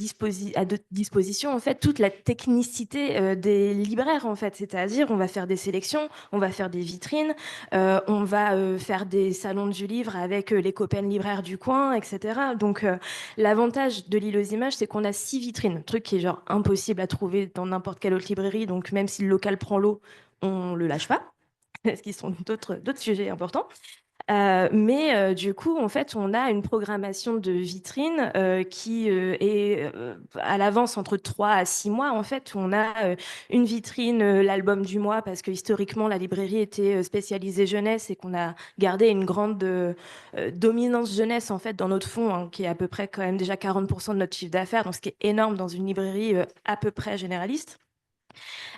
disposition en fait toute la technicité des libraires en fait, c'est-à-dire on va faire des sélections, on va faire des vitrines, on va faire des salons du livre avec les copains libraires du coin, etc. Donc, l'avantage de l'île aux images, c'est qu'on a 6 vitrines, truc qui est genre impossible à trouver dans n'importe quelle autre librairie. Donc, même si le local prend l'eau, on le lâche pas, parce qu'ils sont d'autres sujets importants. Du coup, en fait, on a une programmation de vitrines qui est à l'avance entre 3 à 6 mois. En fait, on a une vitrine, l'album du mois, parce que historiquement, la librairie était spécialisée jeunesse et qu'on a gardé une grande dominance jeunesse en fait dans notre fonds, hein, qui est à peu près quand même déjà 40% de notre chiffre d'affaires, donc ce qui est énorme dans une librairie à peu près généraliste.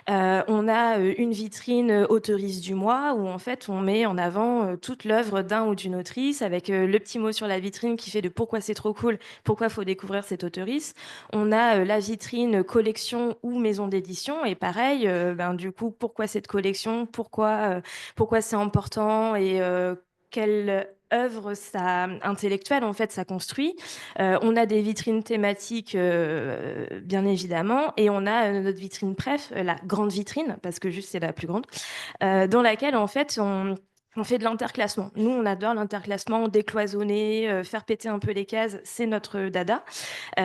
On a une vitrine auteurice du mois où en fait on met en avant toute l'œuvre d'un ou d'une autrice avec le petit mot sur la vitrine qui fait de pourquoi c'est trop cool, pourquoi faut découvrir cette auteurice. On a la vitrine collection ou maison d'édition et pareil, du coup pourquoi cette collection, pourquoi c'est important et quelle œuvre ça intellectuelle en fait ça construit. On a des vitrines thématiques bien évidemment, et on a notre vitrine préf, la grande vitrine, parce que juste c'est la plus grande, dans laquelle en fait on fait de l'interclassement. Nous, on adore l'interclassement, décloisonner, faire péter un peu les cases, c'est notre dada.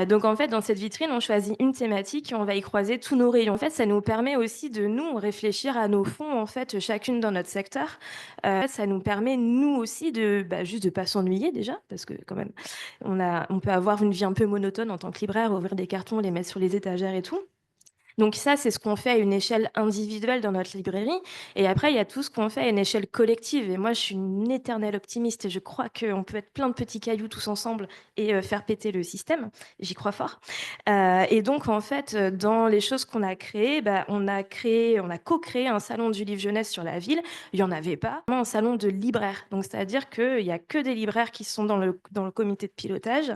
Donc en fait, dans cette vitrine, on choisit une thématique et on va y croiser tous nos rayons. En fait, ça nous permet aussi de nous réfléchir à nos fonds, en fait, chacune dans notre secteur. Ça nous permet, nous aussi, de juste de pas s'ennuyer déjà, parce que quand même, on peut avoir une vie un peu monotone en tant que libraire, ouvrir des cartons, les mettre sur les étagères et tout. Donc ça, c'est ce qu'on fait à une échelle individuelle dans notre librairie. Et après, il y a tout ce qu'on fait à une échelle collective. Et moi, je suis une éternelle optimiste et je crois qu'on peut être plein de petits cailloux tous ensemble et faire péter le système. J'y crois fort. Et donc, en fait, dans les choses qu'on a créées, on a co-créé un salon du livre jeunesse sur la ville. Il n'y en avait pas. Un salon de libraires. Donc, c'est-à-dire qu'il n'y a que des libraires qui sont dans le comité de pilotage,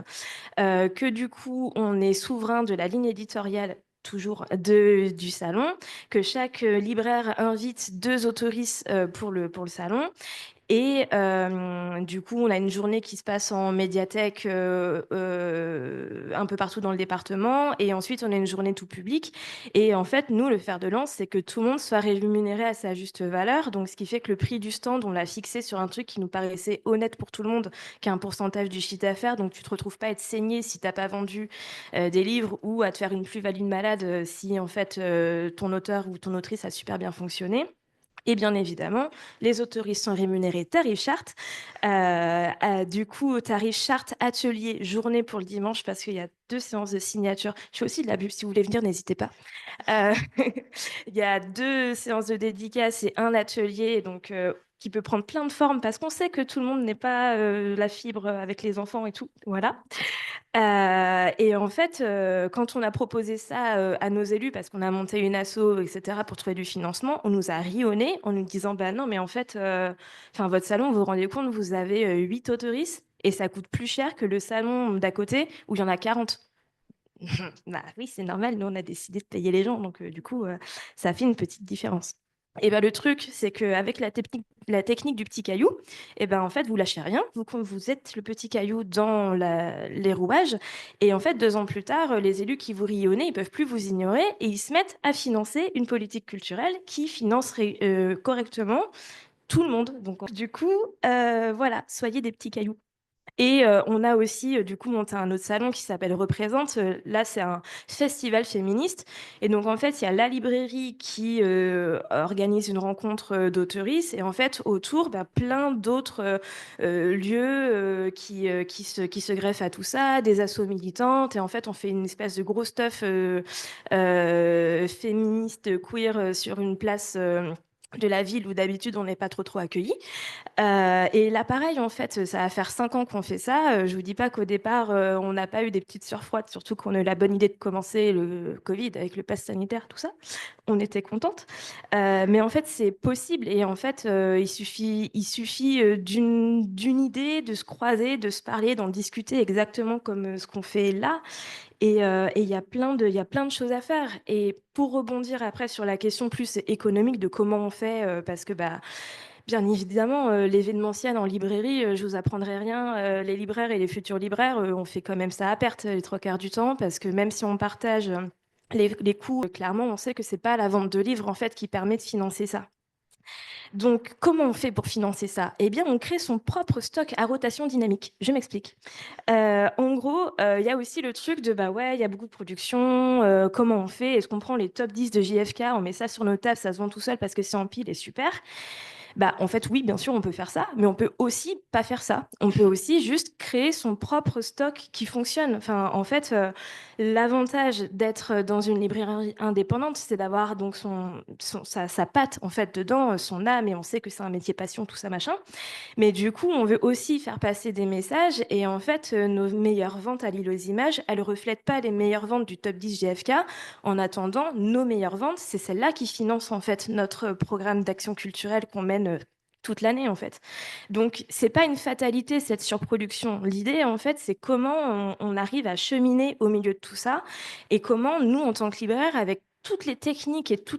que du coup, on est souverain de la ligne éditoriale toujours du salon, que chaque libraire invite 2 autoristes pour le salon. Et du coup, on a une journée qui se passe en médiathèque un peu partout dans le département. Et ensuite, on a une journée tout public. Et en fait, nous, le fer de lance, c'est que tout le monde soit rémunéré à sa juste valeur. Donc, ce qui fait que le prix du stand, on l'a fixé sur un truc qui nous paraissait honnête pour tout le monde, qui est un pourcentage du chiffre d'affaires. Donc, tu te retrouves pas à être saigné si tu n'as pas vendu des livres, ou à te faire une plus-value de malade si, en fait, ton auteur ou ton autrice a super bien fonctionné. Et bien évidemment, les autoristes sont rémunérés tarif charte. Du coup, tarif charte, atelier, journée pour le dimanche, parce qu'il y a 2 séances de signature. Je fais aussi de la pub, si vous voulez venir, n'hésitez pas. Il y a 2 séances de dédicace et un atelier, donc qui peut prendre plein de formes, parce qu'on sait que tout le monde n'est pas la fibre avec les enfants et tout. Voilà. Et en fait, quand on a proposé ça à nos élus, parce qu'on a monté une asso, etc., pour trouver du financement, on nous a ri au nez en nous disant bah non, mais en fait, votre salon, vous vous rendez compte, vous avez 8 autoristes et ça coûte plus cher que le salon d'à côté où il y en a 40. Bah oui, c'est normal, nous on a décidé de payer les gens, donc du coup, ça fait une petite différence. Et le truc, c'est qu'avec la technique du petit caillou, en fait, vous lâchez rien, vous êtes le petit caillou dans les rouages, et en fait, 2 ans plus tard, les élus qui vous rient au nez, ils peuvent plus vous ignorer, et ils se mettent à financer une politique culturelle qui financerait correctement tout le monde. Donc, du coup, voilà, soyez des petits cailloux. Et on a aussi, du coup, monté un autre salon qui s'appelle Représente. Là, c'est un festival féministe. Et donc, en fait, il y a la librairie qui organise une rencontre d'auteuristes. Et en fait, autour, plein d'autres lieux qui se greffent à tout ça, des assos militantes. Et en fait, on fait une espèce de gros stuff féministe, queer sur une place de la ville où d'habitude on n'est pas trop accueilli. Et là, pareil, en fait, ça va faire 5 ans qu'on fait ça. Je vous dis pas qu'au départ, on n'a pas eu des petites sueurs froides, surtout qu'on a eu la bonne idée de commencer le Covid avec le pass sanitaire, tout ça. On était contente. Mais en fait, c'est possible. Et en fait, il suffit d'une idée, de se croiser, de se parler, d'en discuter exactement comme ce qu'on fait là. Et il y a plein de choses à faire. Et pour rebondir après sur la question plus économique de comment on fait, parce que bah, bien évidemment, l'événementiel en librairie, je vous apprendrai rien. Les libraires et les futurs libraires, on fait quand même ça à perte les 3/4 du temps, parce que même si on partage les coûts, clairement, on sait que c'est pas la vente de livres en fait qui permet de financer ça. Donc, comment on fait pour financer ça? Eh bien, on crée son propre stock à rotation dynamique. Je m'explique. En gros, il y a aussi le truc de bah ouais, il y a beaucoup de production. Comment on fait? Est-ce qu'on prend les top 10 de JFK, on met ça sur nos tables, ça se vend tout seul parce que c'est en pile et super? Bah, en fait, oui, bien sûr, on peut faire ça, mais on peut aussi pas faire ça. On peut aussi juste créer son propre stock qui fonctionne. Enfin, en fait, l'avantage d'être dans une librairie indépendante, c'est d'avoir donc sa patte en fait dedans, son âme, et on sait que c'est un métier passion, tout ça machin. Mais du coup, on veut aussi faire passer des messages, et en fait, nos meilleures ventes à l'île aux images, elles reflètent pas les meilleures ventes du top 10 GFK. En attendant, nos meilleures ventes, c'est celles-là qui financent en fait notre programme d'action culturelle qu'on mène toute l'année en fait. Donc c'est pas une fatalité cette surproduction. L'idée en fait, c'est comment on arrive à cheminer au milieu de tout ça, et comment nous en tant que libraires, avec toutes les techniques et tout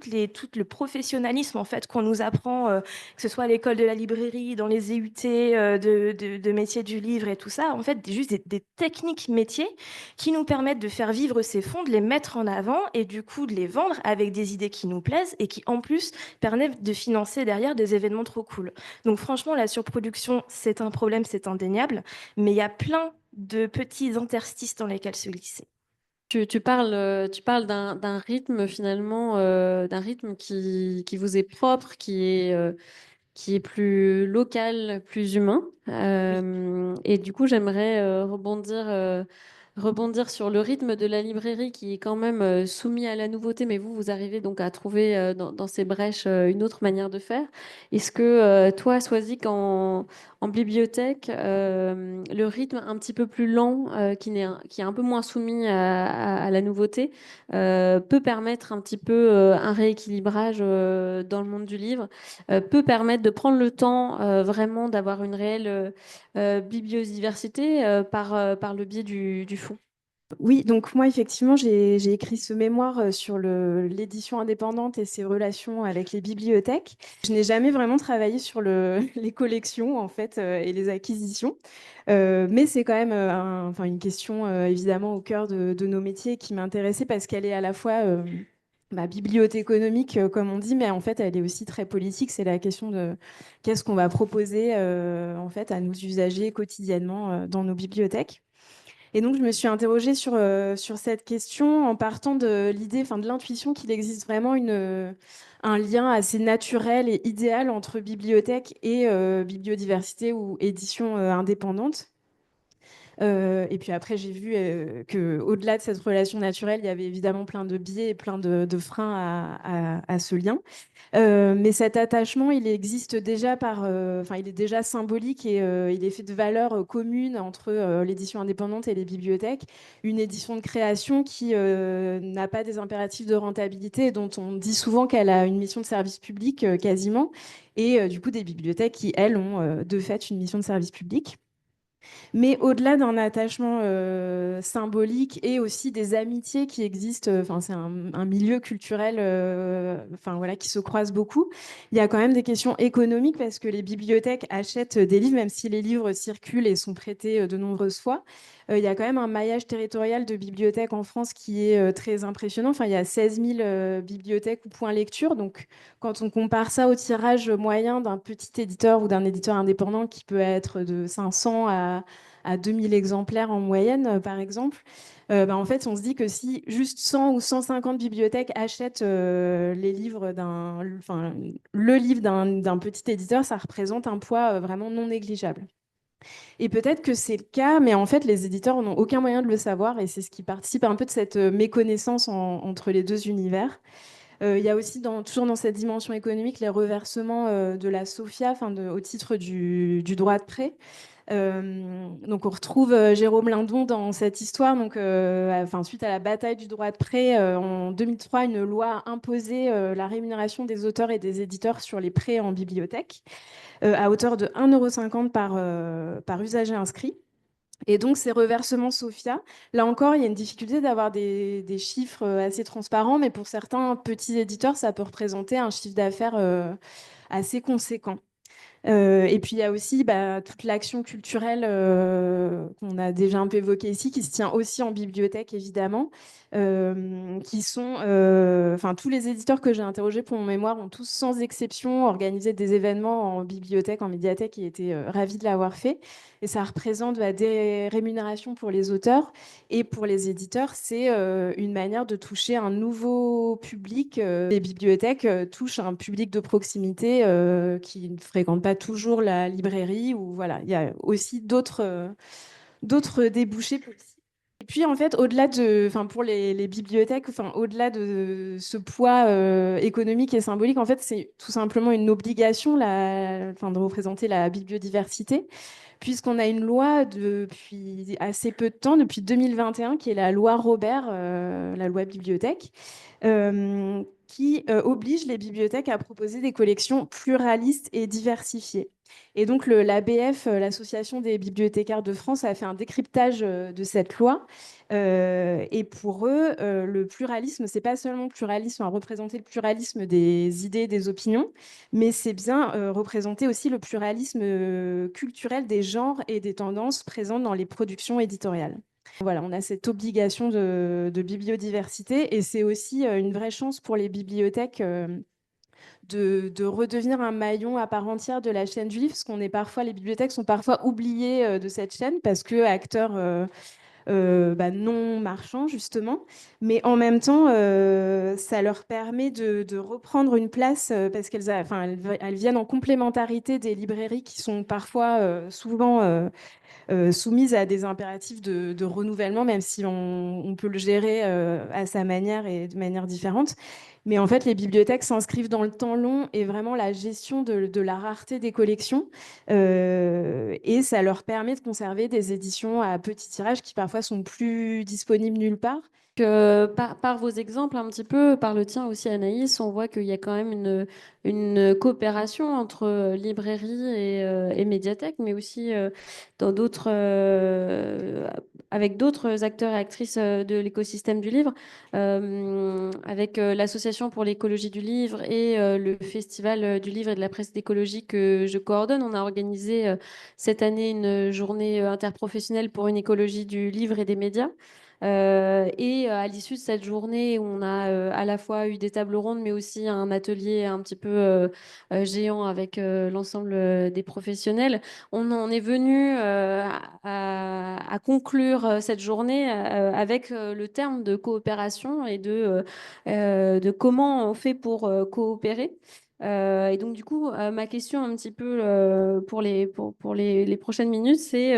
le professionnalisme en fait qu'on nous apprend, que ce soit à l'école de la librairie, dans les EUT de métiers du livre et tout ça, en fait, juste des techniques métiers qui nous permettent de faire vivre ces fonds, de les mettre en avant et du coup de les vendre avec des idées qui nous plaisent et qui en plus permettent de financer derrière des événements trop cool. Donc franchement, la surproduction, c'est un problème, c'est indéniable, mais il y a plein de petits interstices dans lesquels se glisser. Tu parles d'un rythme finalement, d'un rythme qui vous est propre, qui est plus local, plus humain. Et du coup, j'aimerais rebondir sur le rythme de la librairie qui est quand même soumis à la nouveauté, mais vous arrivez donc à trouver dans ces brèches une autre manière de faire. Est-ce que toi, Swazik, en bibliothèque, le rythme un petit peu plus lent, qui est un peu moins soumis à la nouveauté, peut permettre un petit peu un rééquilibrage dans le monde du livre, peut permettre de prendre le temps vraiment d'avoir une réelle bibliodiversité par le biais du fond. Oui, donc moi, effectivement, j'ai écrit ce mémoire sur l'édition indépendante et ses relations avec les bibliothèques. Je n'ai jamais vraiment travaillé sur les collections, en fait, et les acquisitions. Mais c'est quand même enfin, une question, évidemment, au cœur de nos métiers qui m'intéressait parce qu'elle est à la fois bibliothéconomique, comme on dit, mais en fait, elle est aussi très politique. C'est la question de qu'est-ce qu'on va proposer, en fait, à nos usagers quotidiennement dans nos bibliothèques. Et donc, je me suis interrogée sur cette question en partant de l'idée, enfin de l'intuition qu'il existe vraiment un lien assez naturel et idéal entre bibliothèque et bibliodiversité ou édition indépendante. Et puis après, j'ai vu qu'au-delà de cette relation naturelle, il y avait évidemment plein de biais et plein de freins à ce lien. Mais cet attachement, il existe déjà enfin, il est déjà symbolique et il est fait de valeurs communes entre l'édition indépendante et les bibliothèques. Une édition de création qui n'a pas des impératifs de rentabilité et dont on dit souvent qu'elle a une mission de service public quasiment. Et du coup, des bibliothèques qui, elles, ont de fait une mission de service public. Mais au-delà d'un attachement symbolique et aussi des amitiés qui existent, enfin, c'est un milieu culturel enfin, voilà, qui se croise beaucoup. Il y a quand même des questions économiques parce que les bibliothèques achètent des livres, même si les livres circulent et sont prêtés de nombreuses fois. Il y a quand même un maillage territorial de bibliothèques en France qui est très impressionnant. Enfin, il y a 16 000 bibliothèques ou points lecture. Donc, quand on compare ça au tirage moyen d'un petit éditeur ou d'un éditeur indépendant qui peut être de 500 à 2000 exemplaires en moyenne, par exemple, en fait, on se dit que si juste 100 ou 150 bibliothèques achètent les livres enfin, le livre d'un petit éditeur, ça représente un poids vraiment non négligeable. Et peut-être que c'est le cas, mais en fait, les éditeurs n'ont aucun moyen de le savoir, et c'est ce qui participe un peu de cette méconnaissance entre les deux univers. Il y a aussi, toujours dans cette dimension économique, les reversements de la SOFIA, au titre du droit de prêt. Donc on retrouve Jérôme Lindon dans cette histoire. Donc, suite à la bataille du droit de prêt, en 2003, une loi a imposé la rémunération des auteurs et des éditeurs sur les prêts en bibliothèque à hauteur de 1,50 € par usager inscrit. Et donc, ces reversements SOFIA, là encore, il y a une difficulté d'avoir des chiffres assez transparents, mais pour certains petits éditeurs, ça peut représenter un chiffre d'affaires assez conséquent. Et puis, il y a aussi toute l'action culturelle qu'on a déjà un peu évoquée ici, qui se tient aussi en bibliothèque, évidemment, qui sont... tous les éditeurs que j'ai interrogés pour mon mémoire ont tous, sans exception, organisé des événements en bibliothèque, en médiathèque, et étaient ravis de l'avoir fait. Et ça représente des rémunérations pour les auteurs. Et pour les éditeurs, c'est une manière de toucher un nouveau public. Les bibliothèques touchent un public de proximité qui ne fréquente pas toujours la librairie. Ou voilà, il y a aussi d'autres débouchés possibles. Et puis en fait, pour les bibliothèques, au-delà de ce poids économique et symbolique, en fait, c'est tout simplement une obligation de représenter la biodiversité, puisqu'on a une loi depuis assez peu de temps, depuis 2021, qui est la loi Robert, la loi bibliothèque, qui oblige les bibliothèques à proposer des collections pluralistes et diversifiées. Et donc l'ABF, l'Association des bibliothécaires de France, a fait un décryptage de cette loi. Et pour eux, le pluralisme, c'est pas seulement représenter le pluralisme des idées, des opinions, mais c'est bien représenter aussi le pluralisme culturel des genres et des tendances présentes dans les productions éditoriales. Voilà, on a cette obligation de biodiversité, et c'est aussi une vraie chance pour les bibliothèques de redevenir un maillon à part entière de la chaîne du livre, parce les bibliothèques sont parfois oubliées de cette chaîne parce que acteurs non marchands, justement. Mais en même temps, ça leur permet de reprendre une place parce elles viennent en complémentarité des librairies qui sont parfois, souvent, soumises à des impératifs de renouvellement, même si on peut le gérer à sa manière et de manière différente. Mais en fait, les bibliothèques s'inscrivent dans le temps long et vraiment la gestion de la rareté des collections. Et ça leur permet de conserver des éditions à petit tirage qui parfois sont plus disponibles nulle part. Par vos exemples, un petit peu, par le tien aussi, Anaïs, on voit qu'il y a quand même une coopération entre librairie et médiathèque, mais aussi dans avec d'autres acteurs et actrices de l'écosystème du livre, avec l'Association pour l'écologie du livre et le Festival du livre et de la presse d'écologie que je coordonne. On a organisé cette année une journée interprofessionnelle pour une écologie du livre et des médias. Et à l'issue de cette journée, on a à la fois eu des tables rondes, mais aussi un atelier un petit peu géant avec l'ensemble des professionnels. On en est venu à conclure cette journée avec le terme de coopération et de comment on fait pour coopérer. Et donc, du coup, ma question un petit peu pour les prochaines minutes, c'est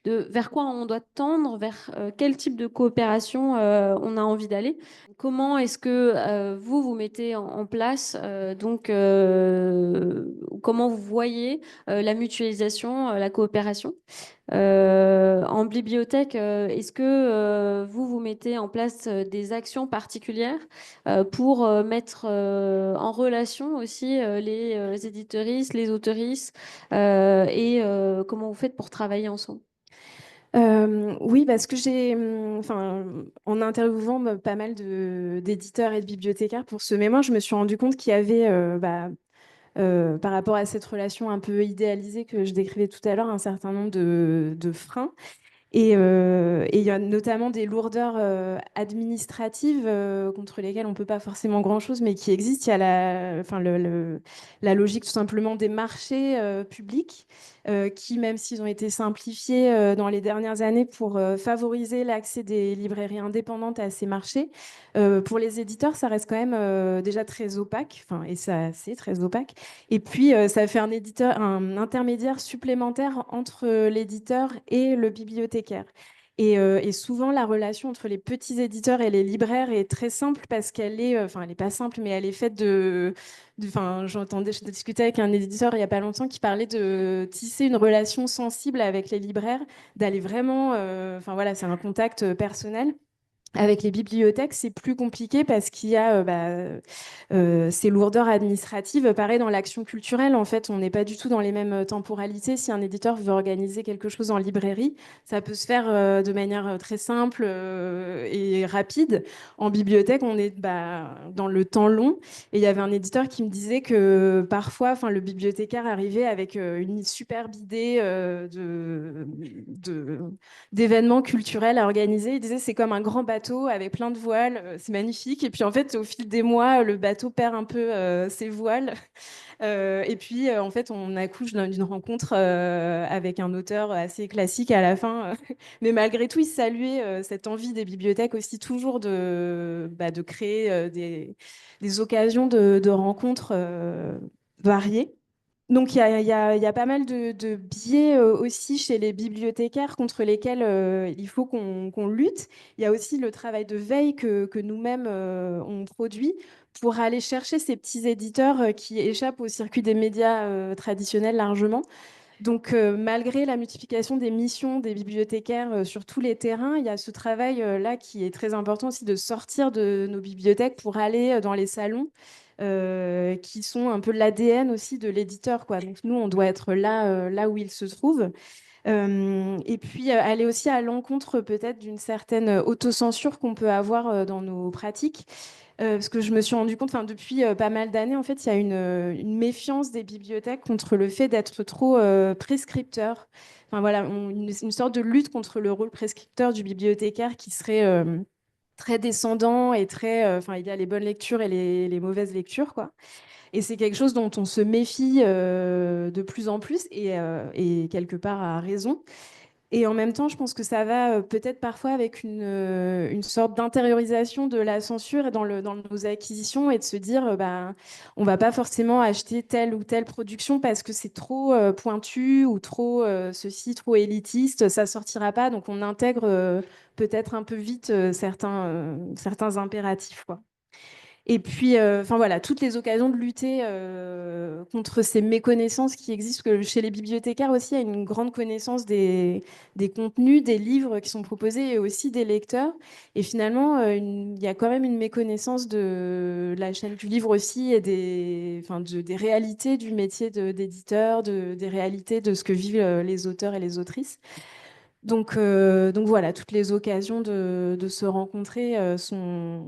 vers quoi on doit tendre, vers quel type de coopération on a envie d'aller. Comment est-ce que vous mettez en place, comment vous voyez la mutualisation, la coopération en bibliothèque, est-ce que vous mettez en place des actions particulières pour mettre en relation aussi les éditeuristes, les auteuristes et comment vous faites pour travailler ensemble? Oui, parce que en interviewant pas mal d'éditeurs et de bibliothécaires pour ce mémoire, je me suis rendu compte qu'il y avait, par rapport à cette relation un peu idéalisée que je décrivais tout à l'heure, un certain nombre de freins. Et il y a notamment des lourdeurs administratives contre lesquelles on ne peut pas forcément grand-chose, mais qui existent. Il y a la logique tout simplement des marchés publics qui, même s'ils ont été simplifiés dans les dernières années pour favoriser l'accès des librairies indépendantes à ces marchés, pour les éditeurs, ça reste quand même déjà très opaque, et ça, c'est très opaque. Et puis, ça fait un intermédiaire supplémentaire entre l'éditeur et le bibliothécaire. Et souvent, la relation entre les petits éditeurs et les libraires est très simple parce qu'elle est, enfin, elle n'est pas simple, mais elle est faite enfin, je discutais avec un éditeur il n'y a pas longtemps qui parlait de tisser une relation sensible avec les libraires, d'aller vraiment, enfin voilà, c'est un contact personnel. Avec les bibliothèques, c'est plus compliqué parce qu'il y a ces lourdeurs administratives. Pareil, dans l'action culturelle, en fait, on n'est pas du tout dans les mêmes temporalités. Si un éditeur veut organiser quelque chose en librairie, ça peut se faire de manière très simple et rapide. En bibliothèque, on est dans le temps long. Et il y avait un éditeur qui me disait que parfois, le bibliothécaire arrivait avec une superbe idée d'événements culturels à organiser. Il disait c'est comme un grand bateau avec plein de voiles, c'est magnifique. Et puis en fait, au fil des mois, le bateau perd un peu ses voiles. Et puis en fait, on accouche d'une rencontre avec un auteur assez classique à la fin. Mais malgré tout, il saluait cette envie des bibliothèques aussi toujours de créer des occasions de rencontres variées. Donc, il y a pas mal de biais aussi chez les bibliothécaires contre lesquels il faut qu'on lutte. Il y a aussi le travail de veille que nous-mêmes on produit pour aller chercher ces petits éditeurs qui échappent au circuit des médias traditionnels largement. Donc, malgré la multiplication des missions des bibliothécaires sur tous les terrains, il y a ce travail-là qui est très important aussi de sortir de nos bibliothèques pour aller dans les salons, qui sont un peu l'ADN aussi de l'éditeur, quoi. Donc, nous, on doit être là où il se trouve. Et puis, aller aussi à l'encontre peut-être d'une certaine autocensure qu'on peut avoir dans nos pratiques. Parce que je me suis rendu compte, depuis pas mal d'années, en fait, il y a une méfiance des bibliothèques contre le fait d'être trop prescripteur. Enfin, voilà, une sorte de lutte contre le rôle prescripteur du bibliothécaire qui serait très descendant et très. Il y a les bonnes lectures et les mauvaises lectures, quoi. Et c'est quelque chose dont on se méfie de plus en plus et quelque part à raison. Et en même temps, je pense que ça va peut-être parfois avec une sorte d'intériorisation de la censure et dans nos acquisitions et de se dire, on va pas forcément acheter telle ou telle production parce que c'est trop pointu ou trop ceci, trop élitiste, ça sortira pas. Donc on intègre peut-être un peu vite certains impératifs, quoi. Et puis, voilà, toutes les occasions de lutter contre ces méconnaissances qui existent, que chez les bibliothécaires aussi, il y a une grande connaissance des contenus, des livres qui sont proposés et aussi des lecteurs. Et finalement, il y a quand même une méconnaissance de la chaîne du livre aussi et des réalités du métier d'éditeur, des réalités de ce que vivent les auteurs et les autrices. Donc voilà, toutes les occasions de se rencontrer sont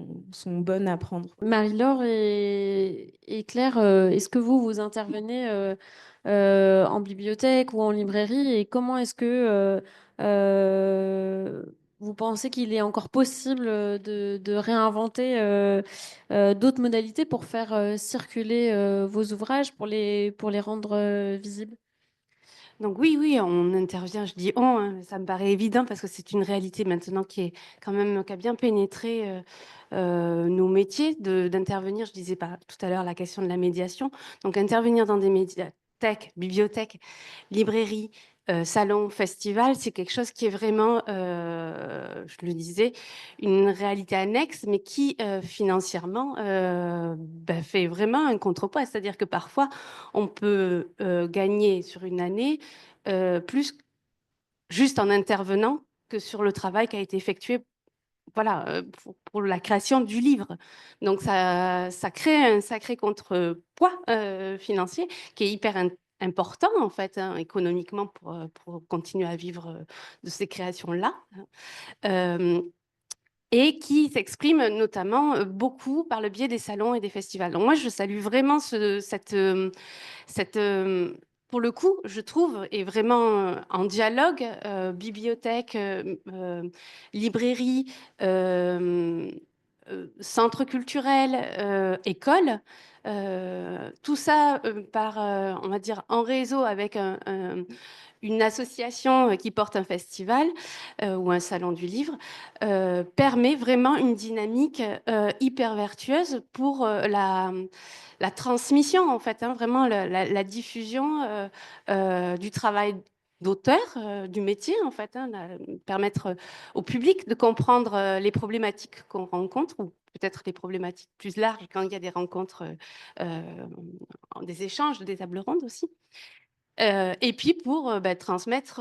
bonnes à prendre. Marie-Laure et Claire, est-ce que vous intervenez en bibliothèque ou en librairie et comment est-ce que vous pensez qu'il est encore possible de réinventer d'autres modalités pour faire circuler vos ouvrages, pour les rendre visibles? Donc oui, on intervient, je dis on, hein, ça me paraît évident parce que c'est une réalité maintenant qui a bien pénétré nos métiers d'intervenir. Je disais pas tout à l'heure la question de la médiation. Donc intervenir dans des médiathèques, bibliothèques, librairies, salons, festivals, c'est quelque chose qui est vraiment, je le disais, une réalité annexe, mais qui financièrement fait vraiment un contrepoids. C'est-à-dire que parfois, on peut gagner sur une année plus juste en intervenant que sur le travail qui a été effectué voilà, pour la création du livre. Donc, ça crée un sacré contrepoids financier qui est hyper important, en fait, hein, économiquement, pour continuer à vivre de ces créations-là. Euh, et qui s'exprime notamment beaucoup par le biais des salons et des festivals. Donc moi, je salue vraiment cette pour le coup, je trouve, est vraiment en dialogue, bibliothèque, librairie, centre culturel, école, tout ça on va dire, en réseau avec une association qui porte un festival ou un salon du livre, permet vraiment une dynamique hyper vertueuse pour la transmission, en fait, hein, vraiment la diffusion du travail d'auteurs du métier, en fait, hein, permettre au public de comprendre les problématiques qu'on rencontre, ou peut-être les problématiques plus larges quand il y a des rencontres, des échanges, des tables rondes aussi. Et puis pour transmettre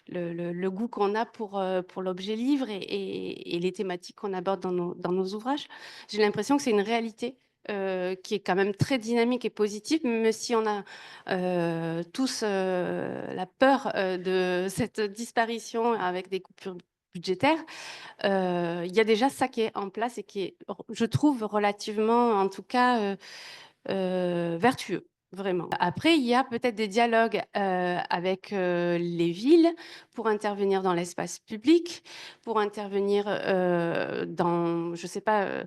le goût qu'on a pour l'objet livre et les thématiques qu'on aborde dans nos ouvrages. J'ai l'impression que c'est une réalité qui est quand même très dynamique et positive, même si on a tous la peur de cette disparition avec des coupures budgétaires. Il y a déjà ça qui est en place et qui est, je trouve, relativement, en tout cas, vertueux. Vraiment. Après, il y a peut-être des dialogues avec les villes pour intervenir dans l'espace public, pour intervenir dans, je ne sais pas,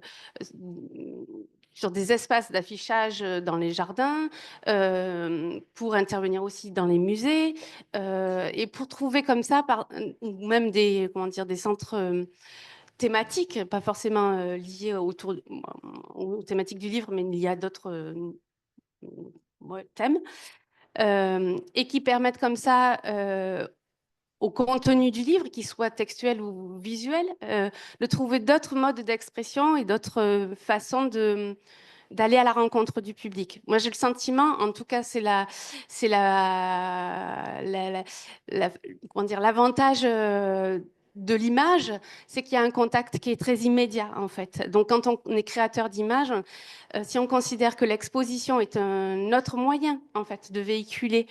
sur des espaces d'affichage dans les jardins, pour intervenir aussi dans les musées, et pour trouver comme ça, ou même des, comment dire, des centres thématiques, pas forcément liées aux thématiques du livre, mais liées à d'autres thèmes, et qui permettent comme ça au contenu du livre, qu'il soit textuel ou visuel, de trouver d'autres modes d'expression et d'autres façons d'aller à la rencontre du public. Moi, j'ai le sentiment, en tout cas, comment dire, l'avantage de l'image, c'est qu'il y a un contact qui est très immédiat, en fait. Donc, quand on est créateur d'images, si on considère que l'exposition est un autre moyen, en fait, de véhiculer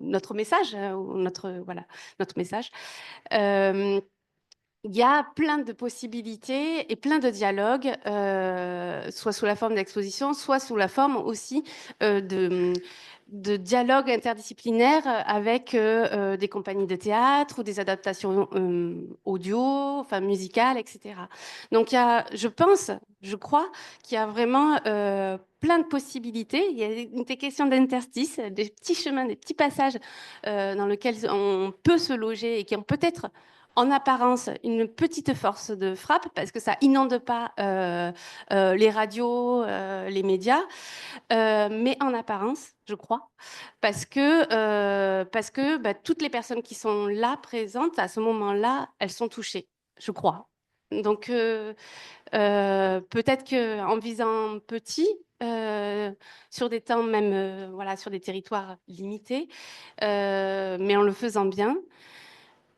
notre message, ou notre message, il y a plein de possibilités et plein de dialogues, soit sous la forme d'exposition, soit sous la forme aussi de dialogues interdisciplinaires avec des compagnies de théâtre ou des adaptations audio, enfin musicales, etc. Donc, je crois qu'il y a vraiment plein de possibilités. Il y a des questions d'interstices, des petits chemins, des petits passages dans lesquels on peut se loger et qui ont peut-être en apparence une petite force de frappe parce que ça inonde pas les radios, les médias, mais en apparence, je crois, parce que toutes les personnes qui sont là présentes à ce moment-là, elles sont touchées, je crois. Donc peut-être qu'en visant petit, sur des temps même, voilà, sur des territoires limités, mais en le faisant bien,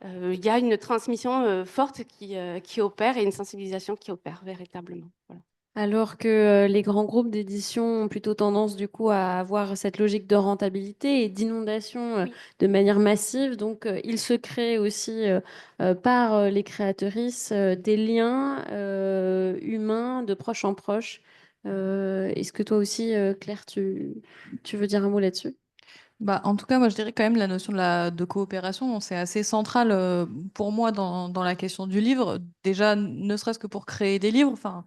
il y a une transmission forte qui opère et une sensibilisation qui opère véritablement. Voilà. Alors que les grands groupes d'édition ont plutôt tendance du coup à avoir cette logique de rentabilité et d'inondation Oui. de manière massive. Donc, il se crée aussi par les créatrices des liens humains de proche en proche. Est-ce que toi aussi, Claire, tu veux dire un mot là-dessus? Bah, en tout cas, moi, je dirais quand même la notion de coopération, c'est assez central pour moi dans la question du livre. Déjà, ne serait-ce que pour créer des livres. Enfin,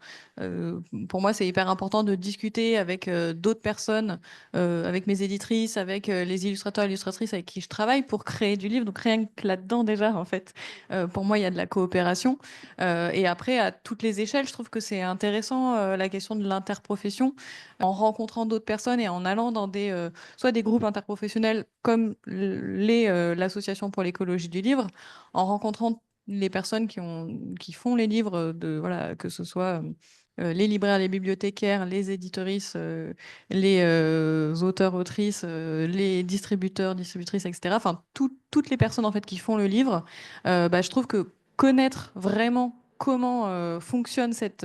pour moi, c'est hyper important de discuter avec d'autres personnes, avec mes éditrices, avec les illustrateurs et illustratrices avec qui je travaille pour créer du livre. Donc, rien que là-dedans, déjà, en fait, pour moi, il y a de la coopération. Et après, à toutes les échelles, je trouve que c'est intéressant la question de l'interprofession, en rencontrant d'autres personnes et en allant dans soit des groupes interprofessionnels comme l'association pour l'écologie du livre, en rencontrant les personnes qui font les livres, voilà, que ce soit les libraires, les bibliothécaires, les éditeuristes, les auteurs, autrices, les distributeurs, distributrices, etc. Enfin, toutes les personnes en fait qui font le livre, je trouve que connaître vraiment comment fonctionne cet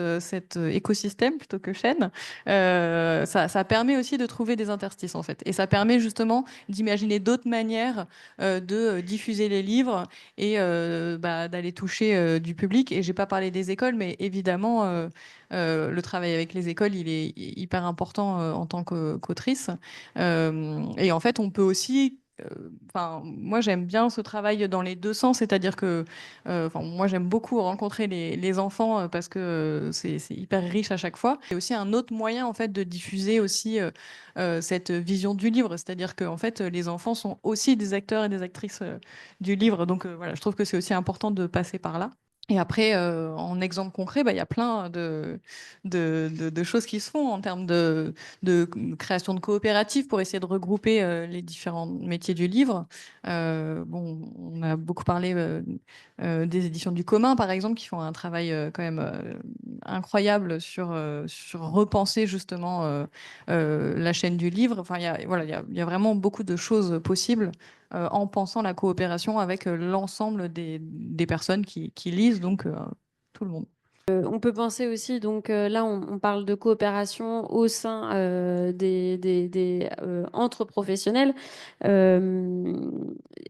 écosystème plutôt que chaîne, ça permet aussi de trouver des interstices en fait. Et ça permet justement d'imaginer d'autres manières de diffuser les livres et d'aller toucher du public. Et j'ai pas parlé des écoles, mais évidemment, le travail avec les écoles, il est hyper important en tant qu'autrice. Et en fait, on peut aussi moi, j'aime bien ce travail dans les deux sens, c'est-à-dire que moi, j'aime beaucoup rencontrer les enfants parce que c'est hyper riche à chaque fois. C'est aussi un autre moyen, en fait, de diffuser aussi cette vision du livre, c'est-à-dire que, en fait, les enfants sont aussi des acteurs et des actrices du livre. Donc, voilà, je trouve que c'est aussi important de passer par là. Et après, en exemple concret, il y a plein de choses qui se font en termes de création de coopératives pour essayer de regrouper les différents métiers du livre. Bon, on a beaucoup parlé des éditions du commun, par exemple, qui font un travail quand même incroyable sur repenser justement la chaîne du livre. Enfin, voilà, il y a vraiment beaucoup de choses possibles en pensant la coopération avec l'ensemble des personnes qui lisent, donc tout le monde. On peut penser aussi, donc là, on parle de coopération au sein entre professionnels. Euh,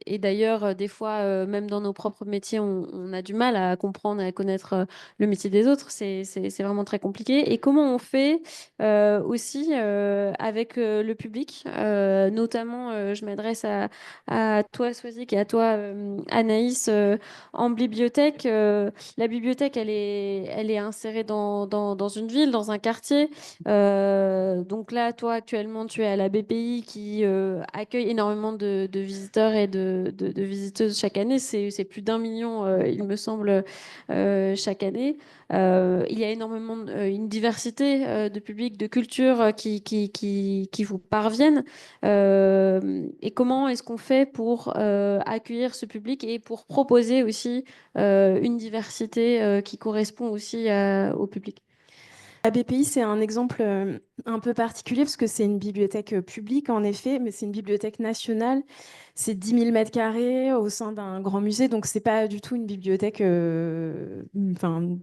et d'ailleurs, des fois, même dans nos propres métiers, on a du mal à comprendre et à connaître le métier des autres. C'est vraiment très compliqué. Et comment on fait aussi avec le public, notamment, je m'adresse à toi, Swazik, et à toi, Anaïs, en bibliothèque. La bibliothèque, elle est insérée dans une ville, dans un quartier. Donc là, toi, actuellement, tu es à la BPI qui accueille énormément de visiteurs et de visiteuses chaque année. C'est plus d'1 million, il me semble, chaque année. Il y a énormément, une diversité de publics, de cultures qui vous parviennent. Et comment est-ce qu'on fait pour accueillir ce public et pour proposer aussi une diversité qui correspond aussi au public? La BPI, c'est un exemple un peu particulier parce que c'est une bibliothèque publique, en effet, mais c'est une bibliothèque nationale. C'est 10 000 mètres carrés au sein d'un grand musée, donc c'est pas du tout une bibliothèque enfin,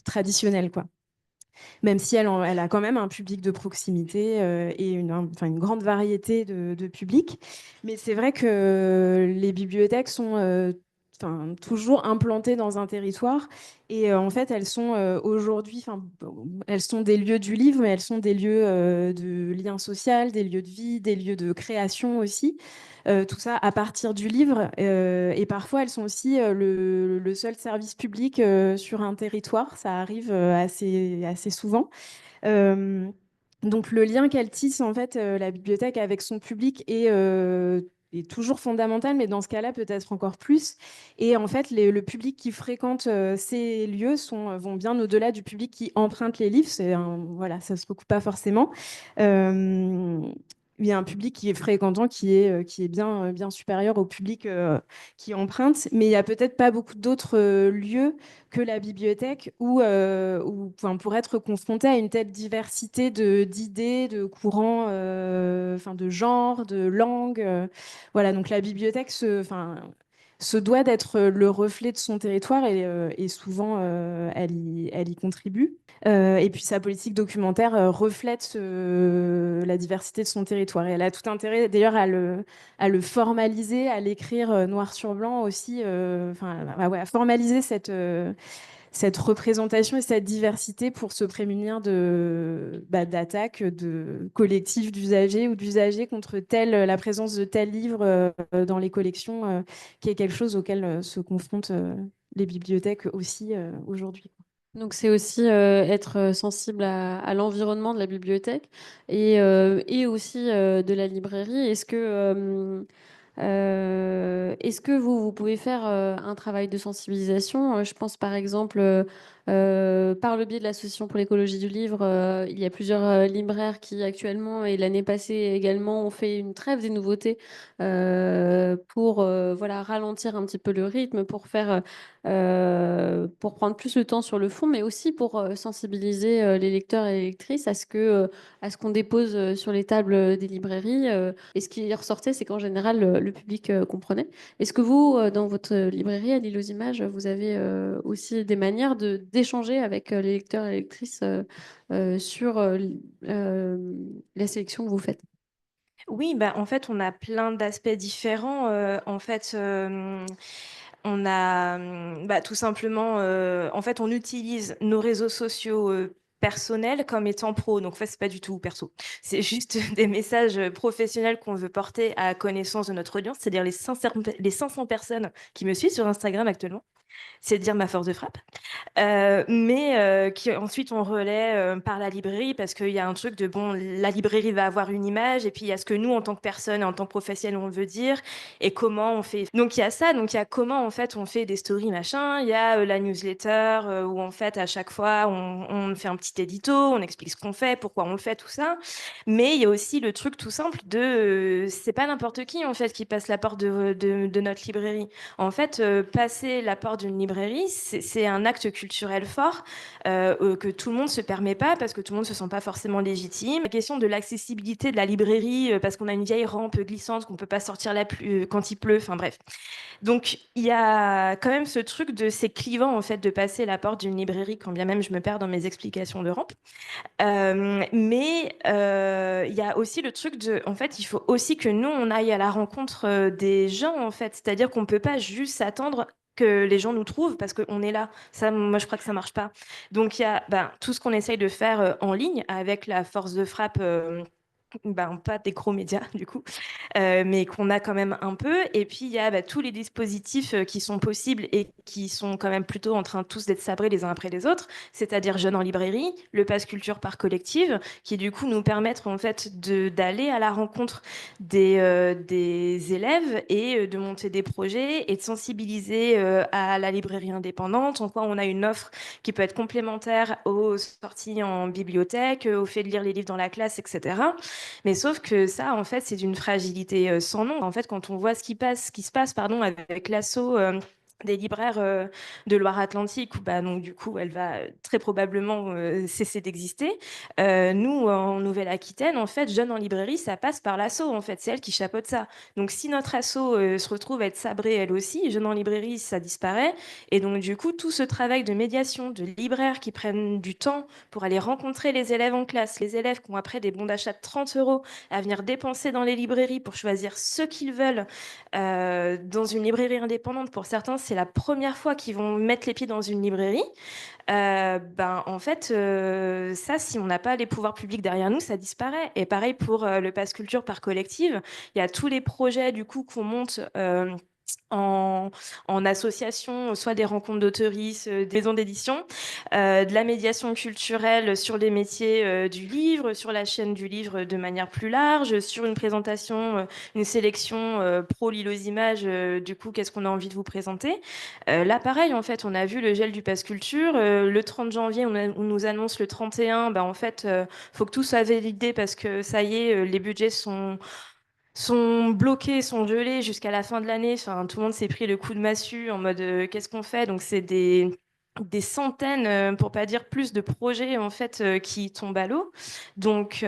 traditionnelle, quoi. Même si elle a quand même un public de proximité et enfin, une grande variété de publics. Mais c'est vrai que les bibliothèques sont enfin, toujours implantées dans un territoire. Et en fait, elles sont aujourd'hui, enfin, elles sont des lieux du livre, mais elles sont des lieux de lien social, des lieux de vie, des lieux de création aussi. Tout ça à partir du livre. Et parfois, elles sont aussi le seul service public sur un territoire. Ça arrive assez souvent. Euh, donc, le lien qu'elle tisse, en fait, la bibliothèque avec son public est toujours fondamental, mais dans ce cas-là, peut-être encore plus. Et en fait, le public qui fréquente ces lieux vont bien au-delà du public qui emprunte les livres. Voilà, ça se recoupe pas forcément. Euh, il y a un public qui est fréquentant, qui est bien supérieur au public qui emprunte, mais il y a peut-être pas beaucoup d'autres lieux que la bibliothèque enfin, pour être confronté à une telle diversité d'idées, de courants, enfin, de genres, de langues. Voilà, donc la bibliothèque enfin, se doit d'être le reflet de son territoire et souvent elle y contribue. Et puis sa politique documentaire reflète la diversité de son territoire. Et elle a tout intérêt d'ailleurs à le formaliser, à l'écrire noir sur blanc aussi, enfin, ouais, à formaliser cette représentation et cette diversité pour se prémunir d'attaques de collectifs d'usagers ou d'usagers contre la présence de tel livre dans les collections, qui est quelque chose auquel se confrontent les bibliothèques aussi aujourd'hui. Donc c'est aussi être sensible à l'environnement de la bibliothèque et aussi de la librairie. Est-ce que vous pouvez faire un travail de sensibilisation? Je pense par exemple, par le biais de l'Association pour l'écologie du livre, il y a plusieurs libraires qui actuellement et l'année passée également ont fait une trêve des nouveautés pour voilà, ralentir un petit peu le rythme, pour prendre plus le temps sur le fond, mais aussi pour sensibiliser les lecteurs et les lectrices à ce qu'on dépose sur les tables des librairies. Et ce qui ressortait, c'est qu'en général, le public comprenait. Est-ce que vous, dans votre librairie à l'île aux images, vous avez aussi des manières d'échanger avec les lecteurs et les lectrices sur la sélection que vous faites? Oui, bah, en fait, on a plein d'aspects différents. En fait, on a bah, tout simplement, en fait, on utilise nos réseaux sociaux personnels comme étant pro. Donc, en fait, c'est pas du tout perso. C'est juste des messages professionnels qu'on veut porter à connaissance de notre audience, c'est-à-dire les 500 personnes qui me suivent sur Instagram actuellement. c'est dire ma force de frappe. Qui ensuite on relaie par la librairie parce qu'il y a un truc de bon, la librairie va avoir une image et puis il y a ce que nous en tant que personne et en tant que professionnel on veut dire et comment on fait. Donc il y a ça, donc il y a comment en fait on fait des stories machin, il y a la newsletter où en fait à chaque fois on fait un petit édito, on explique ce qu'on fait, pourquoi on le fait, tout ça. Mais il y a aussi le truc tout simple de c'est pas n'importe qui en fait qui passe la porte de notre librairie. En fait, passer la porte d'une librairie, c'est un acte culturel fort que tout le monde se permet pas parce que tout le monde se sent pas forcément légitime. La question de l'accessibilité de la librairie parce qu'on a une vieille rampe glissante qu'on peut pas sortir quand il pleut. Enfin bref. Donc il y a quand même ce truc de c'est clivant en fait de passer la porte d'une librairie quand bien même je me perds dans mes explications de rampe. Il y a aussi le truc de, en fait, il faut aussi que nous, on aille à la rencontre des gens, en fait. C'est-à-dire qu'on peut pas juste s'attendre que les gens nous trouvent parce qu'on est là. Ça, moi, je crois que ça marche pas. Donc, il y a tout ce qu'on essaye de faire en ligne avec la force de frappe. Pas des gros médias du coup, mais qu'on a quand même un peu. Et puis il y a tous les dispositifs qui sont possibles et qui sont quand même plutôt en train tous d'être sabrés les uns après les autres, c'est-à-dire Jeunes en librairie, le Pass Culture par collective, qui du coup nous permettent en fait d'aller à la rencontre des élèves et de monter des projets et de sensibiliser à la librairie indépendante, en quoi on a une offre qui peut être complémentaire aux sorties en bibliothèque, au fait de lire les livres dans la classe, etc. Mais sauf que ça, en fait, c'est d'une fragilité sans nom. En fait, quand on voit ce qui se passe, pardon, avec l'assaut des libraires de Loire-Atlantique, où, donc du coup, elle va très probablement cesser d'exister. Nous, en Nouvelle-Aquitaine, en fait, Jeunes en librairie, ça passe par l'assaut. En fait, c'est elle qui chapeaute ça. Donc, si notre assaut se retrouve à être sabrée, elle aussi, Jeunes en librairie, ça disparaît. Et donc, du coup, tout ce travail de médiation, de libraires qui prennent du temps pour aller rencontrer les élèves en classe, les élèves qui ont après des bons d'achat de 30 euros à venir dépenser dans les librairies pour choisir ce qu'ils veulent dans une librairie indépendante. Pour certains, c'est la première fois qu'ils vont mettre les pieds dans une librairie. En fait, ça, si on n'a pas les pouvoirs publics derrière nous, ça disparaît. Et pareil pour le Pass Culture par collective. Il y a tous les projets du coup qu'on monte. En, en association, soit des rencontres d'auteuristes, des maisons d'édition, de la médiation culturelle sur les métiers du livre, sur la chaîne du livre de manière plus large, sur une présentation, une sélection pro Lille aux images, du coup, qu'est-ce qu'on a envie de vous présenter. Là, pareil, en fait, on a vu le gel du Pass Culture. Le 30 janvier, on nous annonce le 31, en fait, faut que tout soit validé parce que ça y est, les budgets sont bloqués, sont gelés jusqu'à la fin de l'année. Enfin, tout le monde s'est pris le coup de massue en mode qu'est-ce qu'on fait? Donc c'est des centaines, pour pas dire plus, de projets en fait qui tombent à l'eau. Donc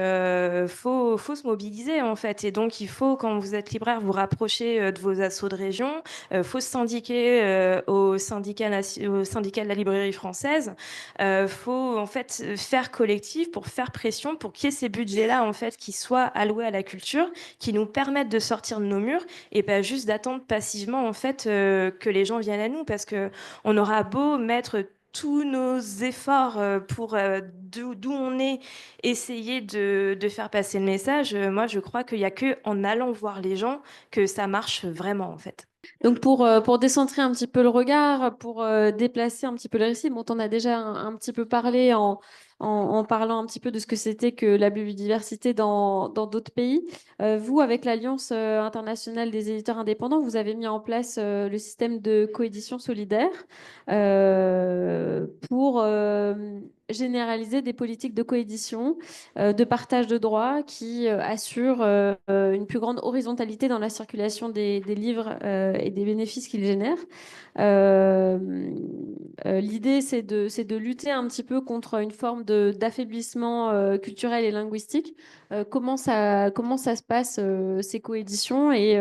faut se mobiliser en fait. Et donc il faut, quand vous êtes libraire, vous rapprocher de vos assos de région. Faut se syndiquer au syndicat de la librairie française. Faut en fait faire collectif pour faire pression pour qu'il y ait ces budgets-là en fait qui soient alloués à la culture, qui nous permettent de sortir de nos murs et pas juste d'attendre passivement en fait que les gens viennent à nous, parce que on aura beau mettre tous nos efforts pour d'où on est, essayer de faire passer le message. Moi, je crois qu'il n'y a que en allant voir les gens que ça marche vraiment en fait. Donc pour décentrer un petit peu le regard, pour déplacer un petit peu le récit, bon, t'en as déjà un petit peu parlé en parlant un petit peu de ce que c'était que la biodiversité dans d'autres pays. Vous, avec l'Alliance internationale des éditeurs indépendants, vous avez mis en place le système de coédition solidaire pour généraliser des politiques de coédition, de partage de droits qui assurent une plus grande horizontalité dans la circulation des livres et des bénéfices qu'ils génèrent. L'idée, c'est de lutter un petit peu contre une forme d'affaiblissement culturel et linguistique. Comment ça se passe, ces coéditions, et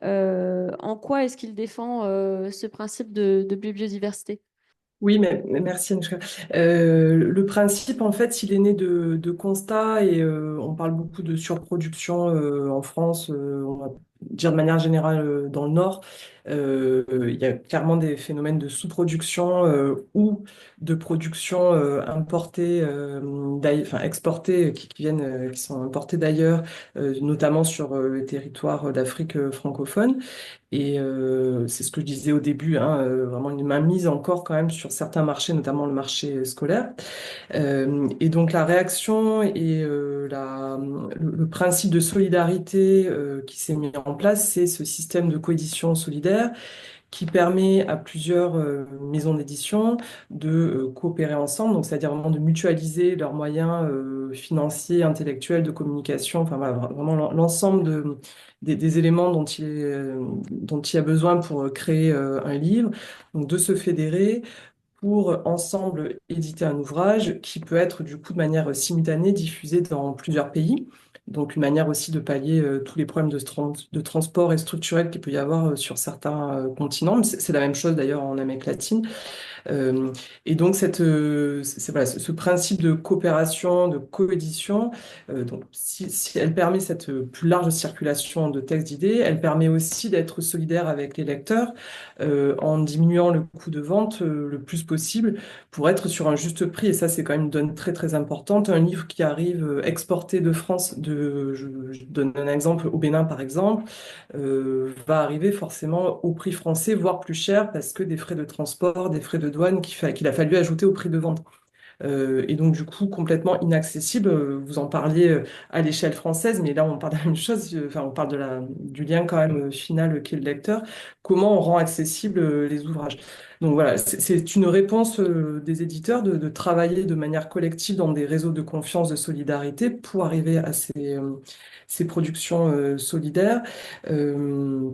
en quoi est-ce qu'il défend ce principe de biodiversité? Oui, mais merci Anouchka. Le principe, en fait, il est né de constats et on parle beaucoup de surproduction en France. On a dire de manière générale dans le Nord, il y a clairement des phénomènes de sous-production ou de production importée, enfin exportée, qui viennent, qui sont importées d'ailleurs, notamment sur le territoire d'Afrique francophone. Et c'est ce que je disais au début, hein, vraiment une mainmise encore quand même sur certains marchés, notamment le marché scolaire. Et donc la réaction et le principe de solidarité qui s'est mis en place, c'est ce système de coédition solidaire qui permet à plusieurs maisons d'édition de coopérer ensemble, donc c'est-à-dire vraiment de mutualiser leurs moyens financiers, intellectuels, de communication, enfin voilà, vraiment l'ensemble des éléments dont il y a besoin pour créer un livre, donc de se fédérer pour ensemble éditer un ouvrage qui peut être du coup de manière simultanée diffusé dans plusieurs pays. Donc une manière aussi de pallier tous les problèmes de transport et structurels qu'il peut y avoir sur certains continents. Mais c'est la même chose d'ailleurs en Amérique latine. Euh, et donc, voilà, ce principe de coopération, de coédition, donc, si elle permet cette plus large circulation de textes d'idées, elle permet aussi d'être solidaire avec les lecteurs en diminuant le coût de vente le plus possible pour être sur un juste prix. Et ça, c'est quand même une donne très, très importante. Un livre qui arrive exporté de France, je donne un exemple, au Bénin, par exemple, va arriver forcément au prix français, voire plus cher, parce que des frais de transport, des frais de douane qu'il a fallu ajouter au prix de vente. Et donc, du coup, complètement inaccessible. Vous en parliez à l'échelle française, mais là, on parle de la même chose. Enfin, on parle du lien quand même final qu'est le lecteur. Comment on rend accessible les ouvrages? Donc voilà, c'est une réponse des éditeurs de travailler de manière collective dans des réseaux de confiance, de solidarité pour arriver à ces productions solidaires. Euh,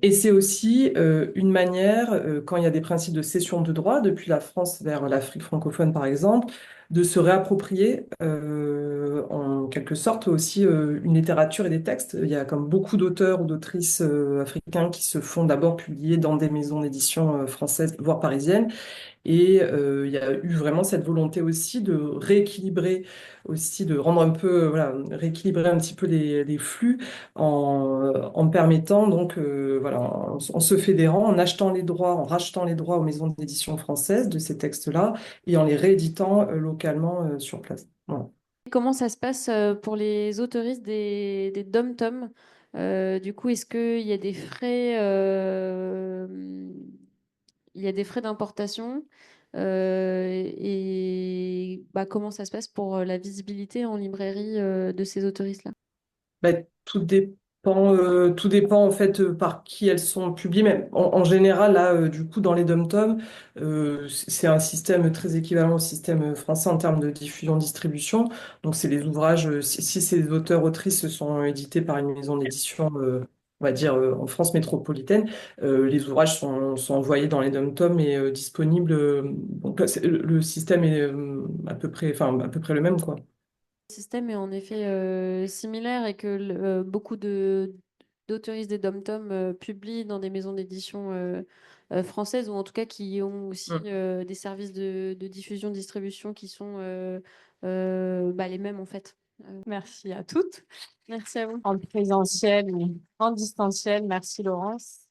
et c'est aussi une manière, quand il y a des principes de cession de droits, depuis la France vers l'Afrique francophone par exemple, de se réapproprier en quelque sorte aussi une littérature et des textes. Il y a comme beaucoup d'auteurs ou d'autrices africains qui se font d'abord publier dans des maisons d'édition françaises, voire parisiennes, et il y a eu vraiment cette volonté aussi de rééquilibrer, aussi de rendre un peu, voilà, rééquilibrer un petit peu les flux en permettant donc, voilà, en se fédérant, en achetant les droits, en rachetant les droits aux maisons d'édition françaises de ces textes-là et en les rééditant localement sur place. Voilà. Comment ça se passe pour les autoristes des dom-toms? Du coup, est-ce qu'il y a des frais, il y a des frais d'importation? Et bah, comment ça se passe pour la visibilité en librairie de ces autoristes-là? Bah, tout dépend en fait par qui elles sont publiées. Mais en général, là, du coup, dans les dom-toms, c'est un système très équivalent au système français en termes de diffusion-distribution. Donc, c'est les ouvrages, si ces auteurs-autrices sont édités par une maison d'édition, on va dire en France métropolitaine, les ouvrages sont envoyés dans les dom-toms et disponibles. Donc, là, le système est à peu près le même, quoi. Le système est en effet similaire et que beaucoup d'autoristes des dom-toms publient dans des maisons d'édition françaises ou en tout cas qui ont aussi Mm. des services de diffusion-distribution qui sont bah, les mêmes en fait. Merci à toutes, Merci à vous. en présentiel ou en distanciel. Merci Laurence.